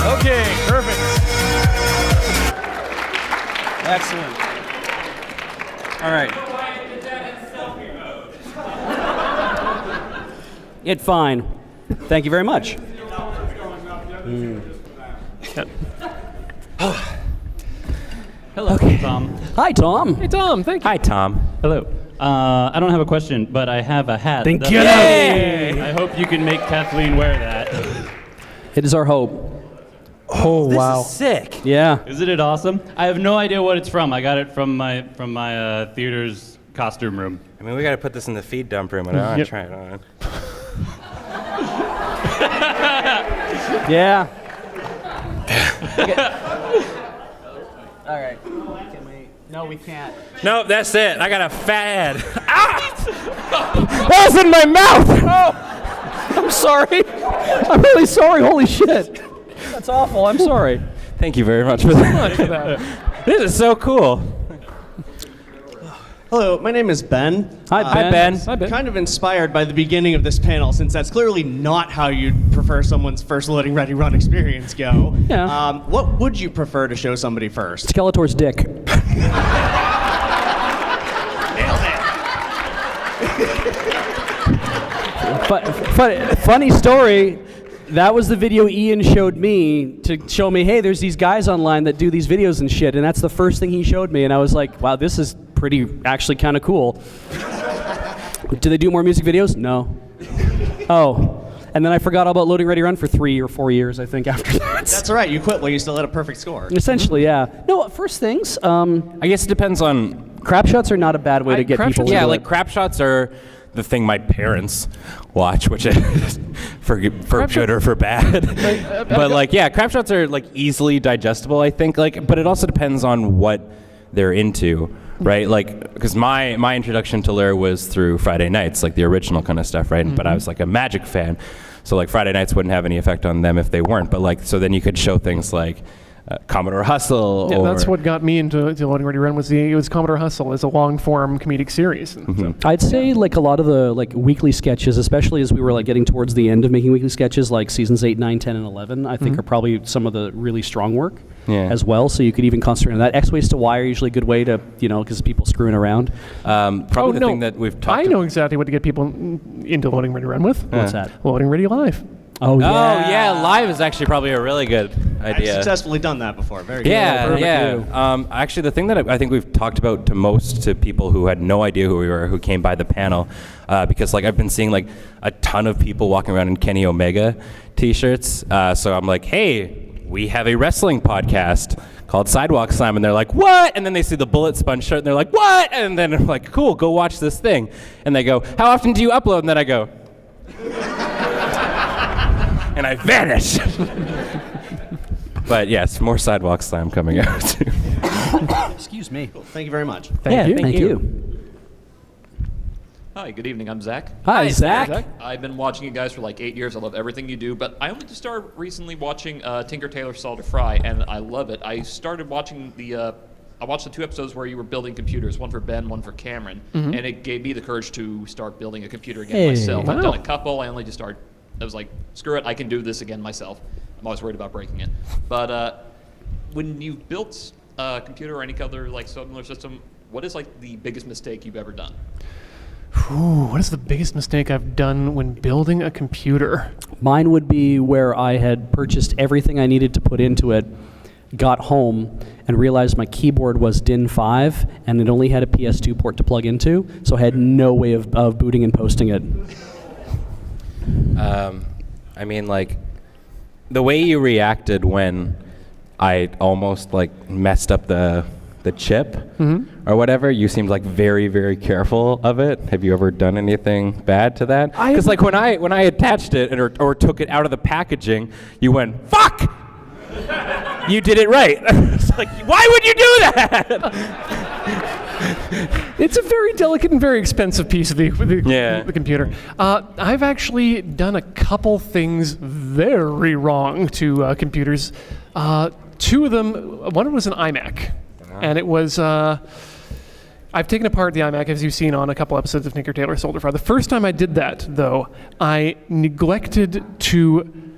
Okay, perfect. Excellent. All right. It's fine. Thank you very much. Hello, Tom. Hi, Tom. Hey, Tom, thank you. Hi, Tom. Hello. I don't have a question, but I have a hat. Then that- get out. I hope you can make Kathleen wear that. It is our hope. Oh, wow. Sick. Yeah. Isn't it awesome? I have no idea what it's from. I got it from my theater's costume room. I mean, we got to put this in the feed dump room, and I want to try it on. Yeah. All right. Can we? No, we can't. Nope, that's it. I got a fat head. Ah! That was in my mouth. Oh, I'm sorry. I'm really sorry. Holy shit. That's awful. I'm sorry. Thank you very much for that. This is so cool. Hello, my name is Ben. Hi, Ben. Hi, Ben. Hi, Ben. Kind of inspired by the beginning of this panel, since that's clearly not how you'd prefer someone's first Loading Ready Run experience go. Yeah. What would you prefer to show somebody first? Skeletor's dick. But funny story. That was the video Ian showed me to show me, hey, there's these guys online that do these videos and shit, and that's the first thing he showed me, and I was like, wow, this is actually kind of cool. Do they do more music videos? No. Oh. And then I forgot all about Loading Ready Run for 3 or 4 years, I think, after that. That's all right. You quit while you still had a perfect score. Essentially, yeah. No, first things, I guess it depends on... crap shots are not a bad way to get crap people shots- into Yeah, it. like crap shots are the thing my parents watch, which is for good or for bad. But like, yeah, crap shots are like easily digestible, I think. Like, but it also depends on what they're into, right? Like, because my introduction to Lyra was through Friday Nights, like the original kind of stuff, right? But I was like a Magic fan, so like Friday Nights wouldn't have any effect on them if they weren't. But like, so then you could show things like Commodore Hustle. Yeah, or, that's what got me into Loading Ready Run was Commodore Hustle as a long-form comedic series. I'd say like a lot of the like weekly sketches, especially as we were like getting towards the end of making weekly sketches, like seasons 8, 9, 10, and 11, I think are probably some of the really strong work as well. So you could even concentrate on that. X ways to Y are usually a good way to, because people screwing around. Probably the thing that we've talked I know exactly what to get people into Loading Ready Run with. What's that? Loading Ready Live. Oh yeah. Oh yeah, live is actually probably a really good I've idea. successfully done that before. Very good. Yeah. Actually, the thing that I think we've talked about to people who had no idea who we were, who came by the panel, because like I've been seeing like a ton of people walking around in Kenny Omega T-shirts. So I'm like, hey, we have a wrestling podcast called Sidewalk Slam, and they're like, what? And then they see the Bullet Sponge shirt, and they're like, what? And then I'm like, cool, go watch this thing. And they go, how often do you upload? And then I go. And I vanish. But yes, more Sidewalk Slam coming out. Excuse me. Cool. Thank you very much. Thank you. Hi, good evening. I'm Zach. Hi, Zach. I've been watching you guys for like 8 years. I love everything you do, but I only just started recently watching Tinker Tailor Soldier Fry, and I love it. I started watching I watched the 2 episodes where you were building computers, one for Ben, one for Cameron, and it gave me the courage to start building a computer again myself. I've done a couple. I only just started. I was like, screw it, I can do this again myself. I'm always worried about breaking it. But when you've built a computer or any other like similar system, what is like the biggest mistake you've ever done? What is the biggest mistake I've done when building a computer? Mine would be where I had purchased everything I needed to put into it, got home, and realized my keyboard was DIN 5, and it only had a PS2 port to plug into, so I had no way of booting and posting it. I mean, like, the way you reacted when I almost, like, messed up the chip or whatever, you seemed, like, very, very careful of it. Have you ever done anything bad to that? Because, like, when I attached it or took it out of the packaging, you went, fuck! You did it right. It's like, why would you do that? It's a very delicate and very expensive piece of the computer. I've actually done a couple things very wrong to computers. 2 of them, one was an iMac, and it was. I've taken apart the iMac, as you've seen on a couple episodes of Tinker Tailor Soldier Fry. The first time I did that, though, I neglected to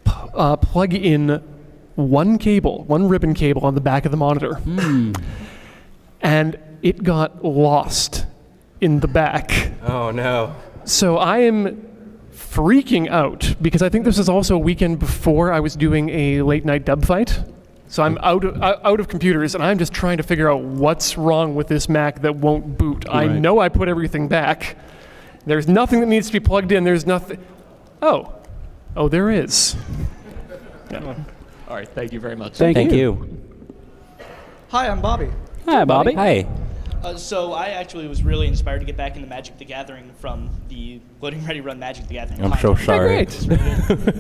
plug in one ribbon cable on the back of the monitor. And it got lost in the back. Oh no. So I am freaking out because I think this is also a weekend before I was doing a late night dub fight. So I'm out of computers, and I'm just trying to figure out what's wrong with this Mac that won't boot. I know I put everything back. There's nothing that needs to be plugged in. There's nothing. Oh, there is. Yeah. All right, thank you very much. Thank you. Hi, I'm Bobby. Hi, Bobby. Hi. So I actually was really inspired to get back into Magic the Gathering from the Loading Ready Run Magic the Gathering. I'm so sorry.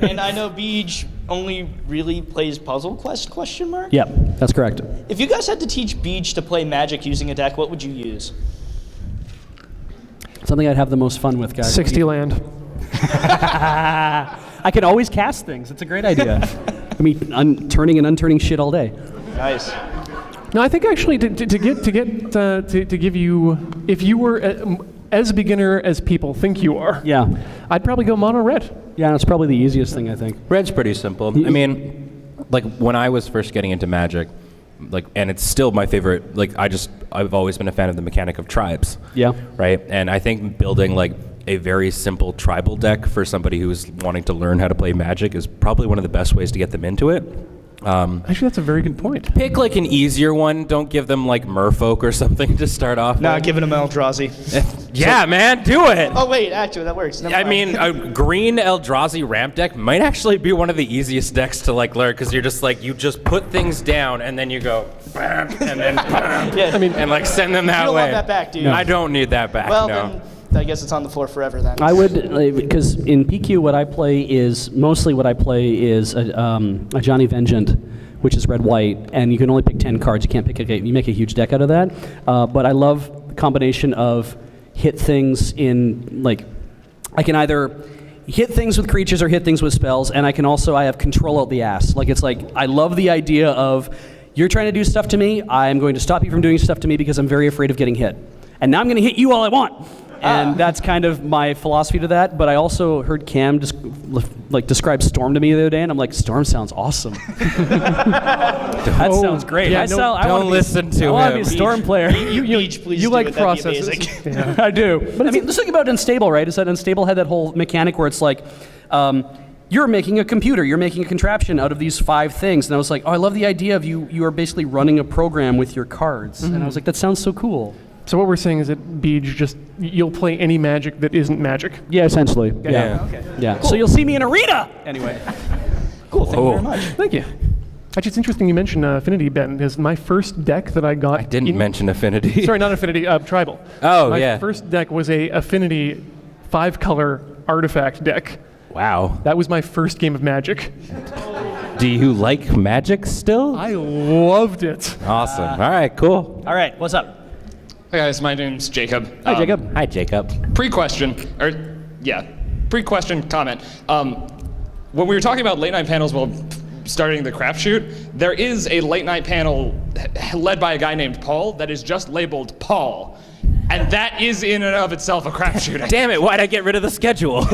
And I know Beej only really plays Puzzle Quest, question mark? Yep, that's correct. If you guys had to teach Beej to play Magic using a deck, what would you use? Something I'd have the most fun with, guys. 60 land. I can always cast things. It's a great idea. I mean, turning and unturning shit all day. Nice. No, I think actually to give you, if you were as beginner as people think you are, yeah, I'd probably go mono red. Yeah, that's probably the easiest thing, I think. Red's pretty simple. I mean, like when I was first getting into Magic, like, and it's still my favorite. Like, I've always been a fan of the mechanic of tribes. Yeah. Right. And I think building like a very simple tribal deck for somebody who's wanting to learn how to play Magic is probably one of the best ways to get them into it. Actually, that's a very good point. Pick like an easier one. Don't give them like Merfolk or something to start off Not with. giving them Eldrazi. Yeah, man, do it. Oh, wait, actually, that works. Never I mind. mean, a green Eldrazi ramp deck might actually be one of the easiest decks to like learn because you're just like, you just put things down and then you go, bam, and then Yeah. I mean, and like send them that you don't way. want that back, do you? No. I don't need that back. Well, no. then I guess it's on the floor forever then. I would, because in PQ what I play is a Johnny Vengeant, which is red-white, and you can only pick 10 cards. You can't pick you make a huge deck out of that. But I love the combination of hit things in, like, I can either hit things with creatures or hit things with spells, and I have control of the ass. Like, it's like, I love the idea of, you're trying to do stuff to me, I'm going to stop you from doing stuff to me because I'm very afraid of getting hit. And now I'm going to hit you all I want. And that's kind of my philosophy to that. But I also heard Cam describe Storm to me the other day, and I'm like, Storm sounds awesome. That sounds great. Yeah, don't listen to him. I want to be a Storm player. Beej, please you do like it. That'd be processes. amazing. Yeah. I do. But I mean, the thing about Unstable, right, is that Unstable had that whole mechanic where it's like, you're making a computer, you're making a contraption out of these 5 things. And I was like, oh, I love the idea of you are basically running a program with your cards. And I was like, that sounds so cool. So what we're saying is that Beej you'll play any Magic that isn't Magic. Yeah, essentially. Yeah. Okay. Yeah. So you'll see me in Arena! Anyway. Cool, thank you very much. Thank you. Actually, it's interesting you mentioned Affinity, Ben, because my first deck that I got... I didn't mention Affinity. Sorry, not Affinity, Tribal. Oh, my yeah. first deck was a Affinity 5-color artifact deck. Wow. That was my first game of Magic. Do you like Magic still? I loved it. Awesome. All right, cool. All right, what's up? Hey guys, my name's Jacob. Hi, Jacob. Hi, Jacob. Pre-question comment. When we were talking about late night panels while starting the crapshoot, there is a late night panel led by a guy named Paul that is just labeled Paul. And that is in and of itself a crapshoot. Damn it, why'd I get rid of the schedule?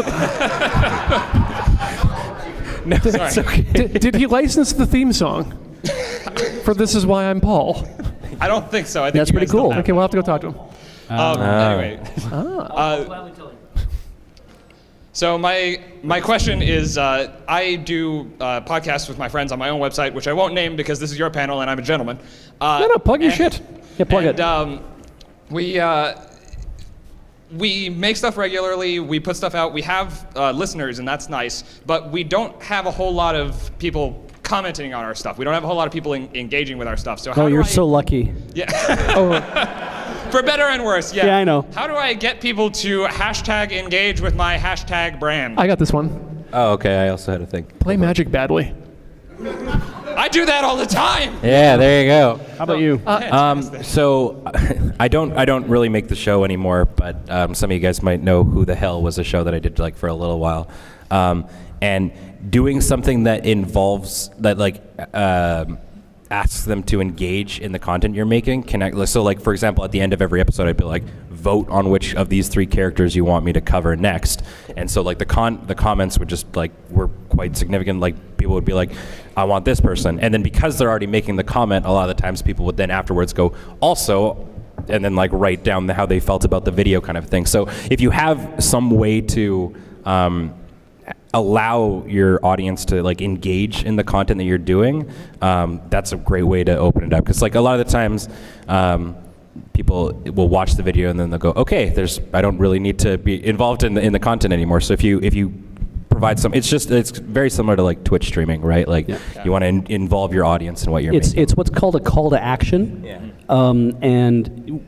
No, it's okay. Did he license the theme song for This Is Why I'm Paul? I don't think so. I think That's you pretty guys don't cool. have Okay, we'll have to go talk to him. Anyway. So my question is, I do podcasts with my friends on my own website, which I won't name because this is your panel and I'm a gentleman. No, plug your shit. Yeah, plug it. We make stuff regularly. We put stuff out. We have listeners, and that's nice. But we don't have a whole lot of people commenting on our stuff. We don't have a whole lot of people engaging with our stuff. So how Oh, do you're I- so lucky. Yeah. Oh, For better and worse, yeah. Yeah, I know. How do I get people to hashtag engage with my hashtag brand? I got this one. Oh, okay, I also had a thing. Play Magic badly. I do that all the time. Yeah, there you go. how about you? So I don't really make the show anymore, but some of you guys might know Who the Hell was a show that I did like for a little while. And doing something that involves that asks them to engage in the content you're making. So like, for example, at the end of every episode, I'd be like, vote on which of these 3 characters you want me to cover next. And so like the comments would just like, were quite significant. Like people would be like, I want this person. And then because they're already making the comment, a lot of the times people would then afterwards go, also, and then like write down how they felt about the video kind of thing. So if you have some way to allow your audience to like engage in the content that you're doing, that's a great way to open it up. Because like a lot of the times, people will watch the video and then they'll go, okay, I don't really need to be involved in the content anymore. So if you provide some, it's very similar to like Twitch streaming, right? Like you want to involve your audience in what you're making. It's what's called a call to action. Yeah. And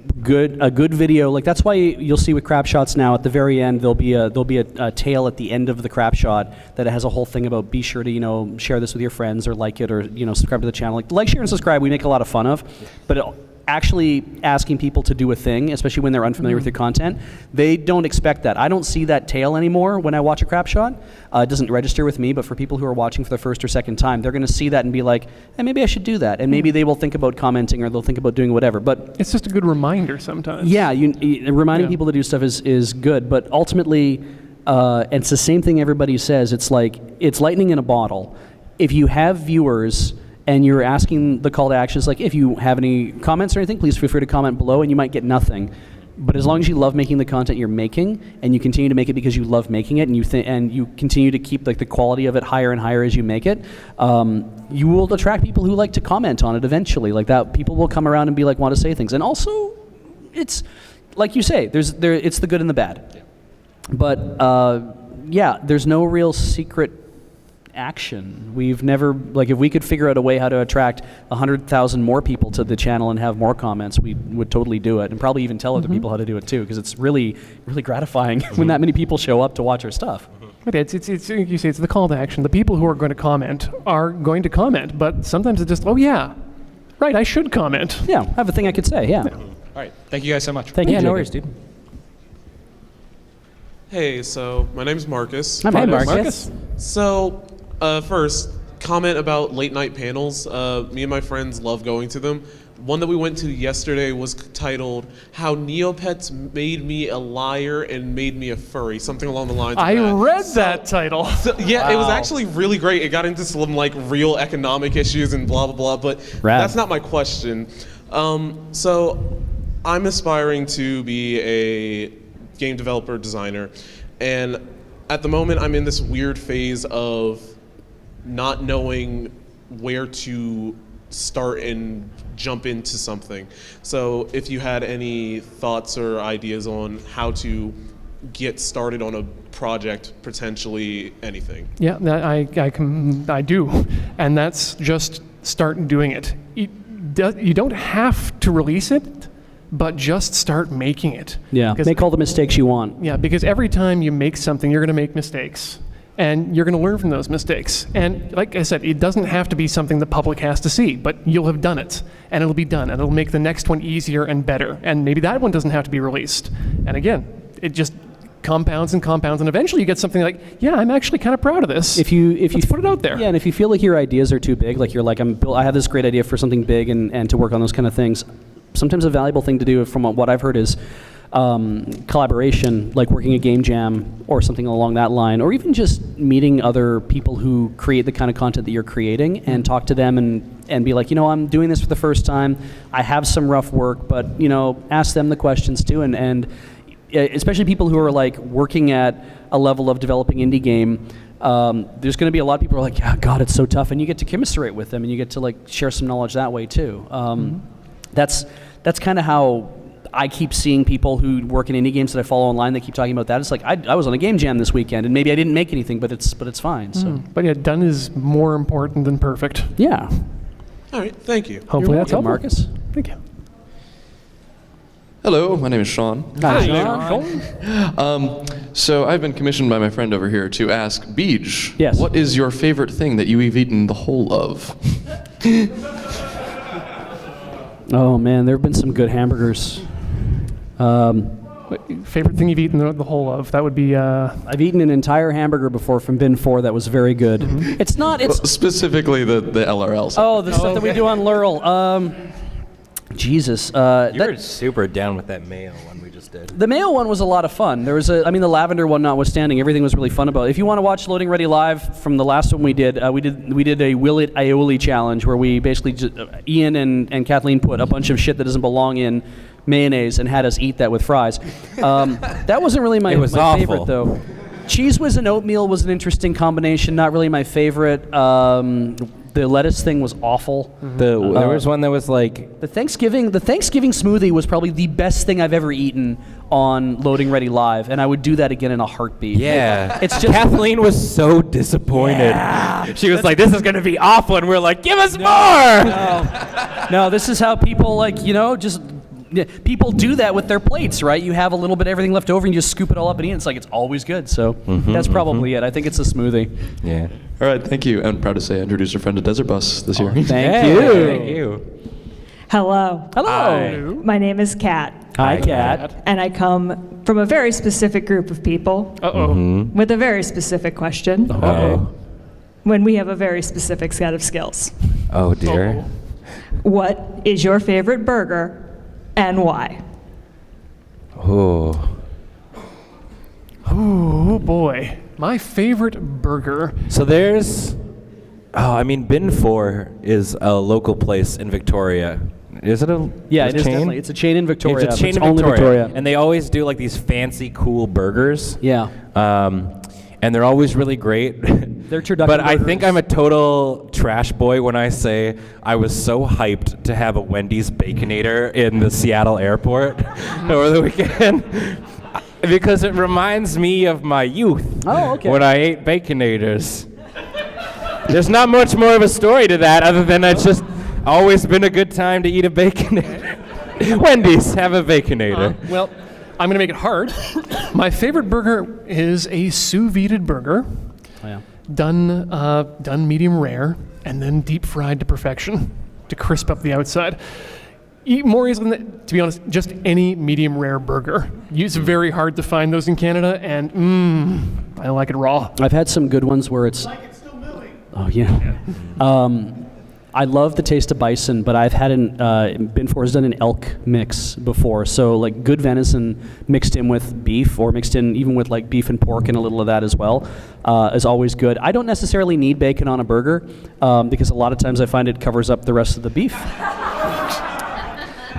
a good video, like that's why you'll see with crap shots now at the very end there'll be a tale at the end of the crap shot that has a whole thing about be sure to share this with your friends or like it or subscribe to the channel. Like share and subscribe we make a lot of fun of, but actually asking people to do a thing, especially when they're unfamiliar with your content, they don't expect that. I don't see that tail anymore when I watch a crap shot. It doesn't register with me, but for people who are watching for the first or second time, they're going to see that and be like, hey, maybe I should do that. And maybe they will think about commenting or they'll think about doing whatever. But it's just a good reminder sometimes. Yeah, reminding people to do stuff is good. But ultimately, it's the same thing everybody says. It's like, it's lightning in a bottle. If you have viewers and you're asking the call to actions, like if you have any comments or anything, please feel free to comment below, and you might get nothing. But as long as you love making the content you're making, and you continue to make it because you love making it, and you continue to keep like the quality of it higher and higher as you make it, you will attract people who like to comment on it eventually. Like that, people will come around and be like, want to say things. And also, it's like you say, it's the good and the bad. But there's no real secret action. We've never, like if we could figure out a way how to attract 100,000 more people to the channel and have more comments, we would totally do it, and probably even tell other people how to do it too, because it's really, really gratifying when that many people show up to watch our stuff. But it's like you say, it's the call to action. The people who are going to comment are going to comment, but sometimes it's just, oh yeah, right, I should comment. Yeah, I have a thing I could say, yeah. All right, thank you guys so much. Thank you, no worries, dude. Hey, so my name's Marcus. Hi, Marcus. So, first, comment about late night panels. Me and my friends love going to them. One that we went to yesterday was titled "How Neopets Made Me a Liar and Made Me a Furry," something along the lines of that. I read that title. Yeah, it was actually really great. It got into some like real economic issues and blah blah blah, but that's not my question. So I'm aspiring to be a game developer designer, and at the moment I'm in this weird phase of not knowing where to start and jump into something. So if you had any thoughts or ideas on how to get started on a project, potentially anything. Yeah, I do, and that's just start doing it. You don't have to release it, but just start making it. Yeah, make all the mistakes you want. Yeah, because every time you make something, you're going to make mistakes. And you're going to learn from those mistakes. And like I said, it doesn't have to be something the public has to see, but you'll have done it, and it'll be done, and it'll make the next one easier and better. And maybe that one doesn't have to be released. And again, it just compounds and compounds, and eventually you get something like, yeah, I'm actually kind of proud of this. If you put it out there. Yeah, and if you feel like your ideas are too big, like you're like, I have this great idea for something big and to work on those kind of things, sometimes a valuable thing to do from what I've heard is collaboration, like working a game jam or something along that line, or even just meeting other people who create the kind of content that you're creating and talk to them and be like, I'm doing this for the first time. I have some rough work, but, ask them the questions too. And especially people who are like working at a level of developing indie game, there's going to be a lot of people who are like, yeah, God, it's so tough. And you get to commiserate with them and you get to like share some knowledge that way too. That's kind of how I keep seeing people who work in indie games that I follow online. They keep talking about that. It's like I was on a game jam this weekend, and maybe I didn't make anything, but it's fine. So, but yeah, done is more important than perfect. Yeah. All right. Thank you. Hopefully that's helpful. Marcus. Thank you. Hello, my name is Sean. Hi, Sean. So I've been commissioned by my friend over here to ask Beej, yes, what is your favorite thing that you've eaten the whole of? Oh man, there have been some good hamburgers. Favorite thing you've eaten the whole of? That would be. I've eaten an entire hamburger before from Bin 4 that was very good. Mm-hmm. It's not. It's specifically the LRL. Oh, the stuff that we do on Lurl. Jesus. You were super down with that mayo one we just did. The mayo one was a lot of fun. There was the lavender one notwithstanding, everything was really fun about it. If you want to watch Loading Ready Live from the last one we did a Will It Aioli challenge where we basically Ian and Kathleen put a bunch of shit that doesn't belong in mayonnaise and had us eat that with fries. That wasn't really my, It was my awful. favorite, though. Cheese whiz and oatmeal was an interesting combination. Not really my favorite. The lettuce thing was awful. There was one that was like The Thanksgiving smoothie was probably the best thing I've ever eaten on Loading Ready Live, and I would do that again in a heartbeat. yeah. It's just Kathleen was so disappointed. Yeah. She was like, "This is gonna be awful," and we're like, "Give us more." No, this is how people people do that with their plates, right? You have a little bit of everything left over and you just scoop it all up and eat. It's like it's always good. So that's probably it. I think it's a smoothie. Yeah. All right, thank you. I'm proud to say I introduced our friend to Desert Bus this year. Thank you. Thank you. Hello. Hello. My name is Kat. Hi, Kat. And I come from a very specific group of people with a very specific question. Uh-oh. When we have a very specific set of skills. Oh dear. What is your favorite burger and why? Oh. Oh boy, my favorite burger. So there's, Bin 4 is a local place in Victoria. Is it a Yeah, a it is chain? definitely. It's a chain in Victoria. It's a chain but in it's only Victoria. And they always do like these fancy, cool burgers. Yeah. And they're always really great. They're turducken But I burgers. think I'm a total trash boy when I say I was so hyped to have a Wendy's Baconator in the Seattle airport over the weekend. Because it reminds me of my youth. Oh, okay. When I ate Baconators. There's not much more of a story to that other than it's just always been a good time to eat a Baconator. Wendy's, have a Baconator. Well, I'm going to make it hard. My favorite burger is a sous vide burger, Oh, yeah. done medium rare, and then deep fried to perfection to crisp up the outside. Eat more easily than, to be honest, just any medium rare burger. It's very hard to find those in Canada, and I like it raw. I've had some good ones where it's. Like it's still moving. Oh yeah. I love the taste of bison, but I've had Bin 4 has done an elk mix before. So like good venison mixed in with beef, or mixed in even with like beef and pork and a little of that as well, is always good. I don't necessarily need bacon on a burger because a lot of times I find it covers up the rest of the beef.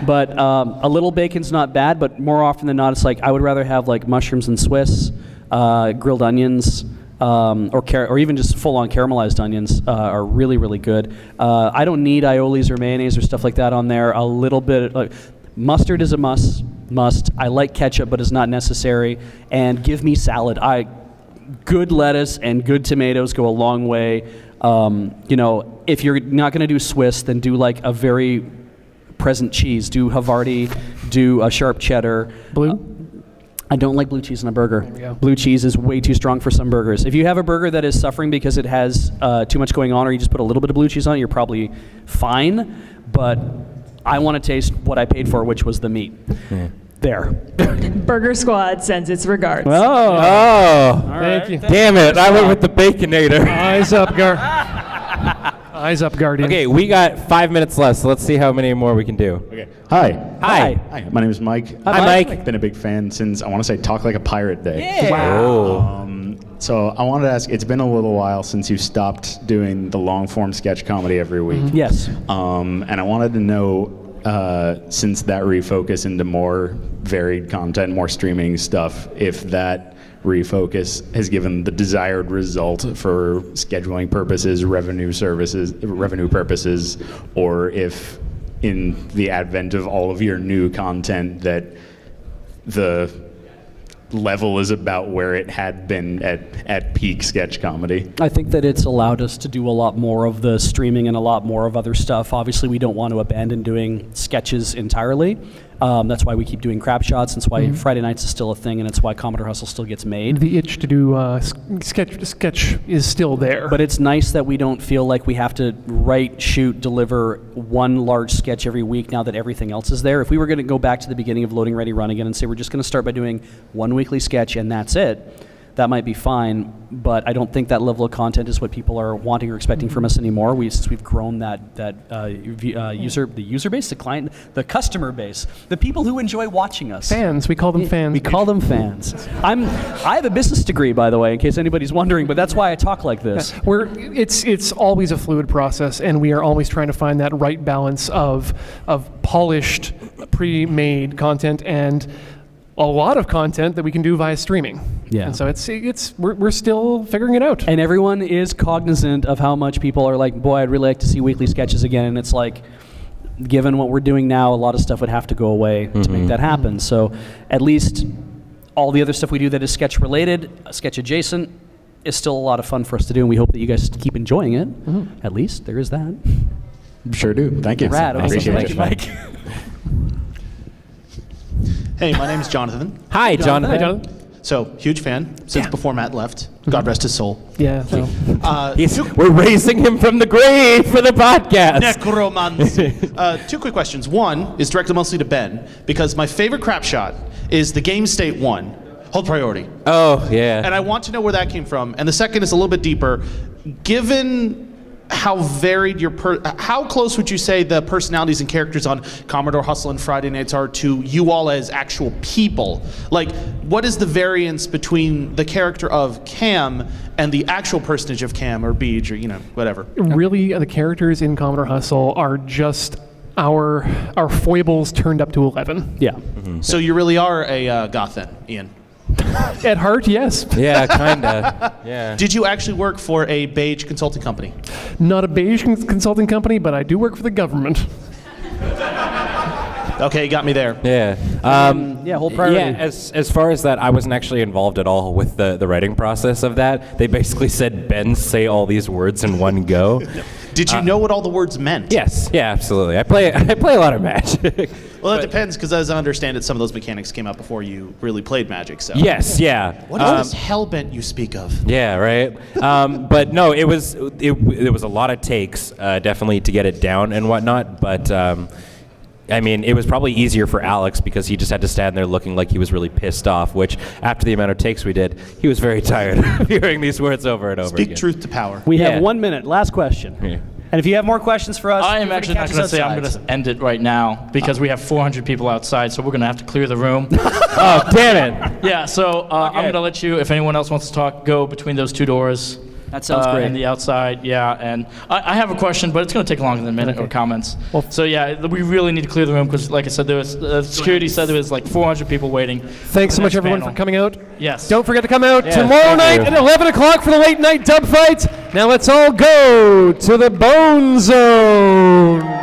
But a little bacon's not bad, but more often than not, it's like I would rather have like mushrooms and Swiss, grilled onions, or even just full-on caramelized onions are really, really good. I don't need aiolis or mayonnaise or stuff like that on there. A little bit, mustard is a must. I like ketchup, but it's not necessary. And give me salad. Good lettuce and good tomatoes go a long way. If you're not going to do Swiss, then do like a very present cheese. Do Havarti, do a sharp cheddar. Blue? I don't like blue cheese on a burger. There we go. Blue cheese is way too strong for some burgers. If you have a burger that is suffering because it has too much going on, or you just put a little bit of blue cheese on it, you're probably fine. But I want to taste what I paid for, which was the meat. There. Burger Squad sends its regards. Oh. Thank you. Damn it, I went with the Baconator. Eyes up, Eyes up, Guardian. Okay, we got 5 minutes left, so let's see how many more we can do. Okay. Hi. Hi. My name is Mike. Hi, Mike. I've been a big fan since, I want to say, Talk Like a Pirate Day. Yeah. Wow. So I wanted to ask, it's been a little while since you stopped doing the long-form sketch comedy every week. Yes. And I wanted to know, since that refocus into more varied content, more streaming stuff, if that refocus has given the desired result for scheduling purposes, revenue purposes, or if in the advent of all of your new content that the level is about where it had been at peak sketch comedy. I think that it's allowed us to do a lot more of the streaming and a lot more of other stuff. Obviously, we don't want to abandon doing sketches entirely. That's why we keep doing crap shots. That's why Friday nights is still a thing, and it's why Commodore Hustle still gets made. The itch to do sketch is still there. But it's nice that we don't feel like we have to write, shoot, deliver one large sketch every week now that everything else is there. If we were going to go back to the beginning of Loading Ready Run again and say we're just going to start by doing one weekly sketch and that's it, that might be fine. But I don't think that level of content is what people are wanting or expecting from us anymore. Since we've grown the user base, the client, the customer base, the people who enjoy watching us. Fans, we call them fans. We call them fans. I have a business degree, by the way, in case anybody's wondering. But that's why I talk like this. It's always a fluid process, and we are always trying to find that right balance of polished, pre-made content and a lot of content that we can do via streaming. Yeah. And so we're still figuring it out. And everyone is cognizant of how much people are like, boy, I'd really like to see weekly sketches again. And it's like, given what we're doing now, a lot of stuff would have to go away to make that happen. So at least all the other stuff we do that is sketch related, sketch adjacent, is still a lot of fun for us to do. And we hope that you guys keep enjoying it. At least there is that. Sure do. Thank you. Rad. Awesome. Appreciate Thank it. you, Mike. Hey, my name's Jonathan. Hi, Jonathan. Hi, Jonathan. So, huge fan since before Matt left. God rest his soul. Yeah. We're raising him from the grave for the podcast. Necromancy. 2 quick questions. One is directed mostly to Ben, because my favorite crap shot is the game state 1. Hold priority. Oh, yeah. And I want to know where that came from. And the second is a little bit deeper. Given how varied how close would you say the personalities and characters on Commodore Hustle and Friday Nights are to you all as actual people? Like, what is the variance between the character of Cam and the actual personage of Cam or Beej or, whatever? Really, the characters in Commodore Hustle are just our foibles turned up to 11. Yeah. So you really are a goth then, Ian? At heart, yes. Yeah, kinda. Yeah. Did you actually work for a Beej consulting company? Not a Beej consulting company, but I do work for the government. Okay, you got me there. Yeah. Whole priority. Yeah, as far as that, I wasn't actually involved at all with the writing process of that. They basically said, Ben, say all these words in one go. Did you know what all the words meant? Yes. Yeah, absolutely. I play a lot of Magic. Well, that depends, because as I understand it, some of those mechanics came out before you really played Magic. So. Yes. Yeah. What is this hellbent you speak of? Yeah. Right. But no, it was a lot of takes, definitely, to get it down and whatnot. But I mean, it was probably easier for Alex because he just had to stand there looking like he was really pissed off, which after the amount of takes we did, he was very tired of hearing these words over and over again. Speak truth to power. We have 1 minute. Last question. Yeah. And if you have more questions for us, I am actually not going to say I'm going to end it right now because we have 400 people outside, so we're going to have to clear the room. Oh, damn it. Yeah, so I'm going to let you, if anyone else wants to talk, go between those 2 doors. That sounds great. And the outside, yeah. And I have a question, but it's going to take longer than a minute or comments. So yeah, we really need to clear the room because, like I said, there was security said there was like 400 people waiting. Thanks so much, everyone, for coming out. Yes. Don't forget to come out tomorrow night at 11 o'clock for the late night dub fight. Now let's all go to the Bone Zone.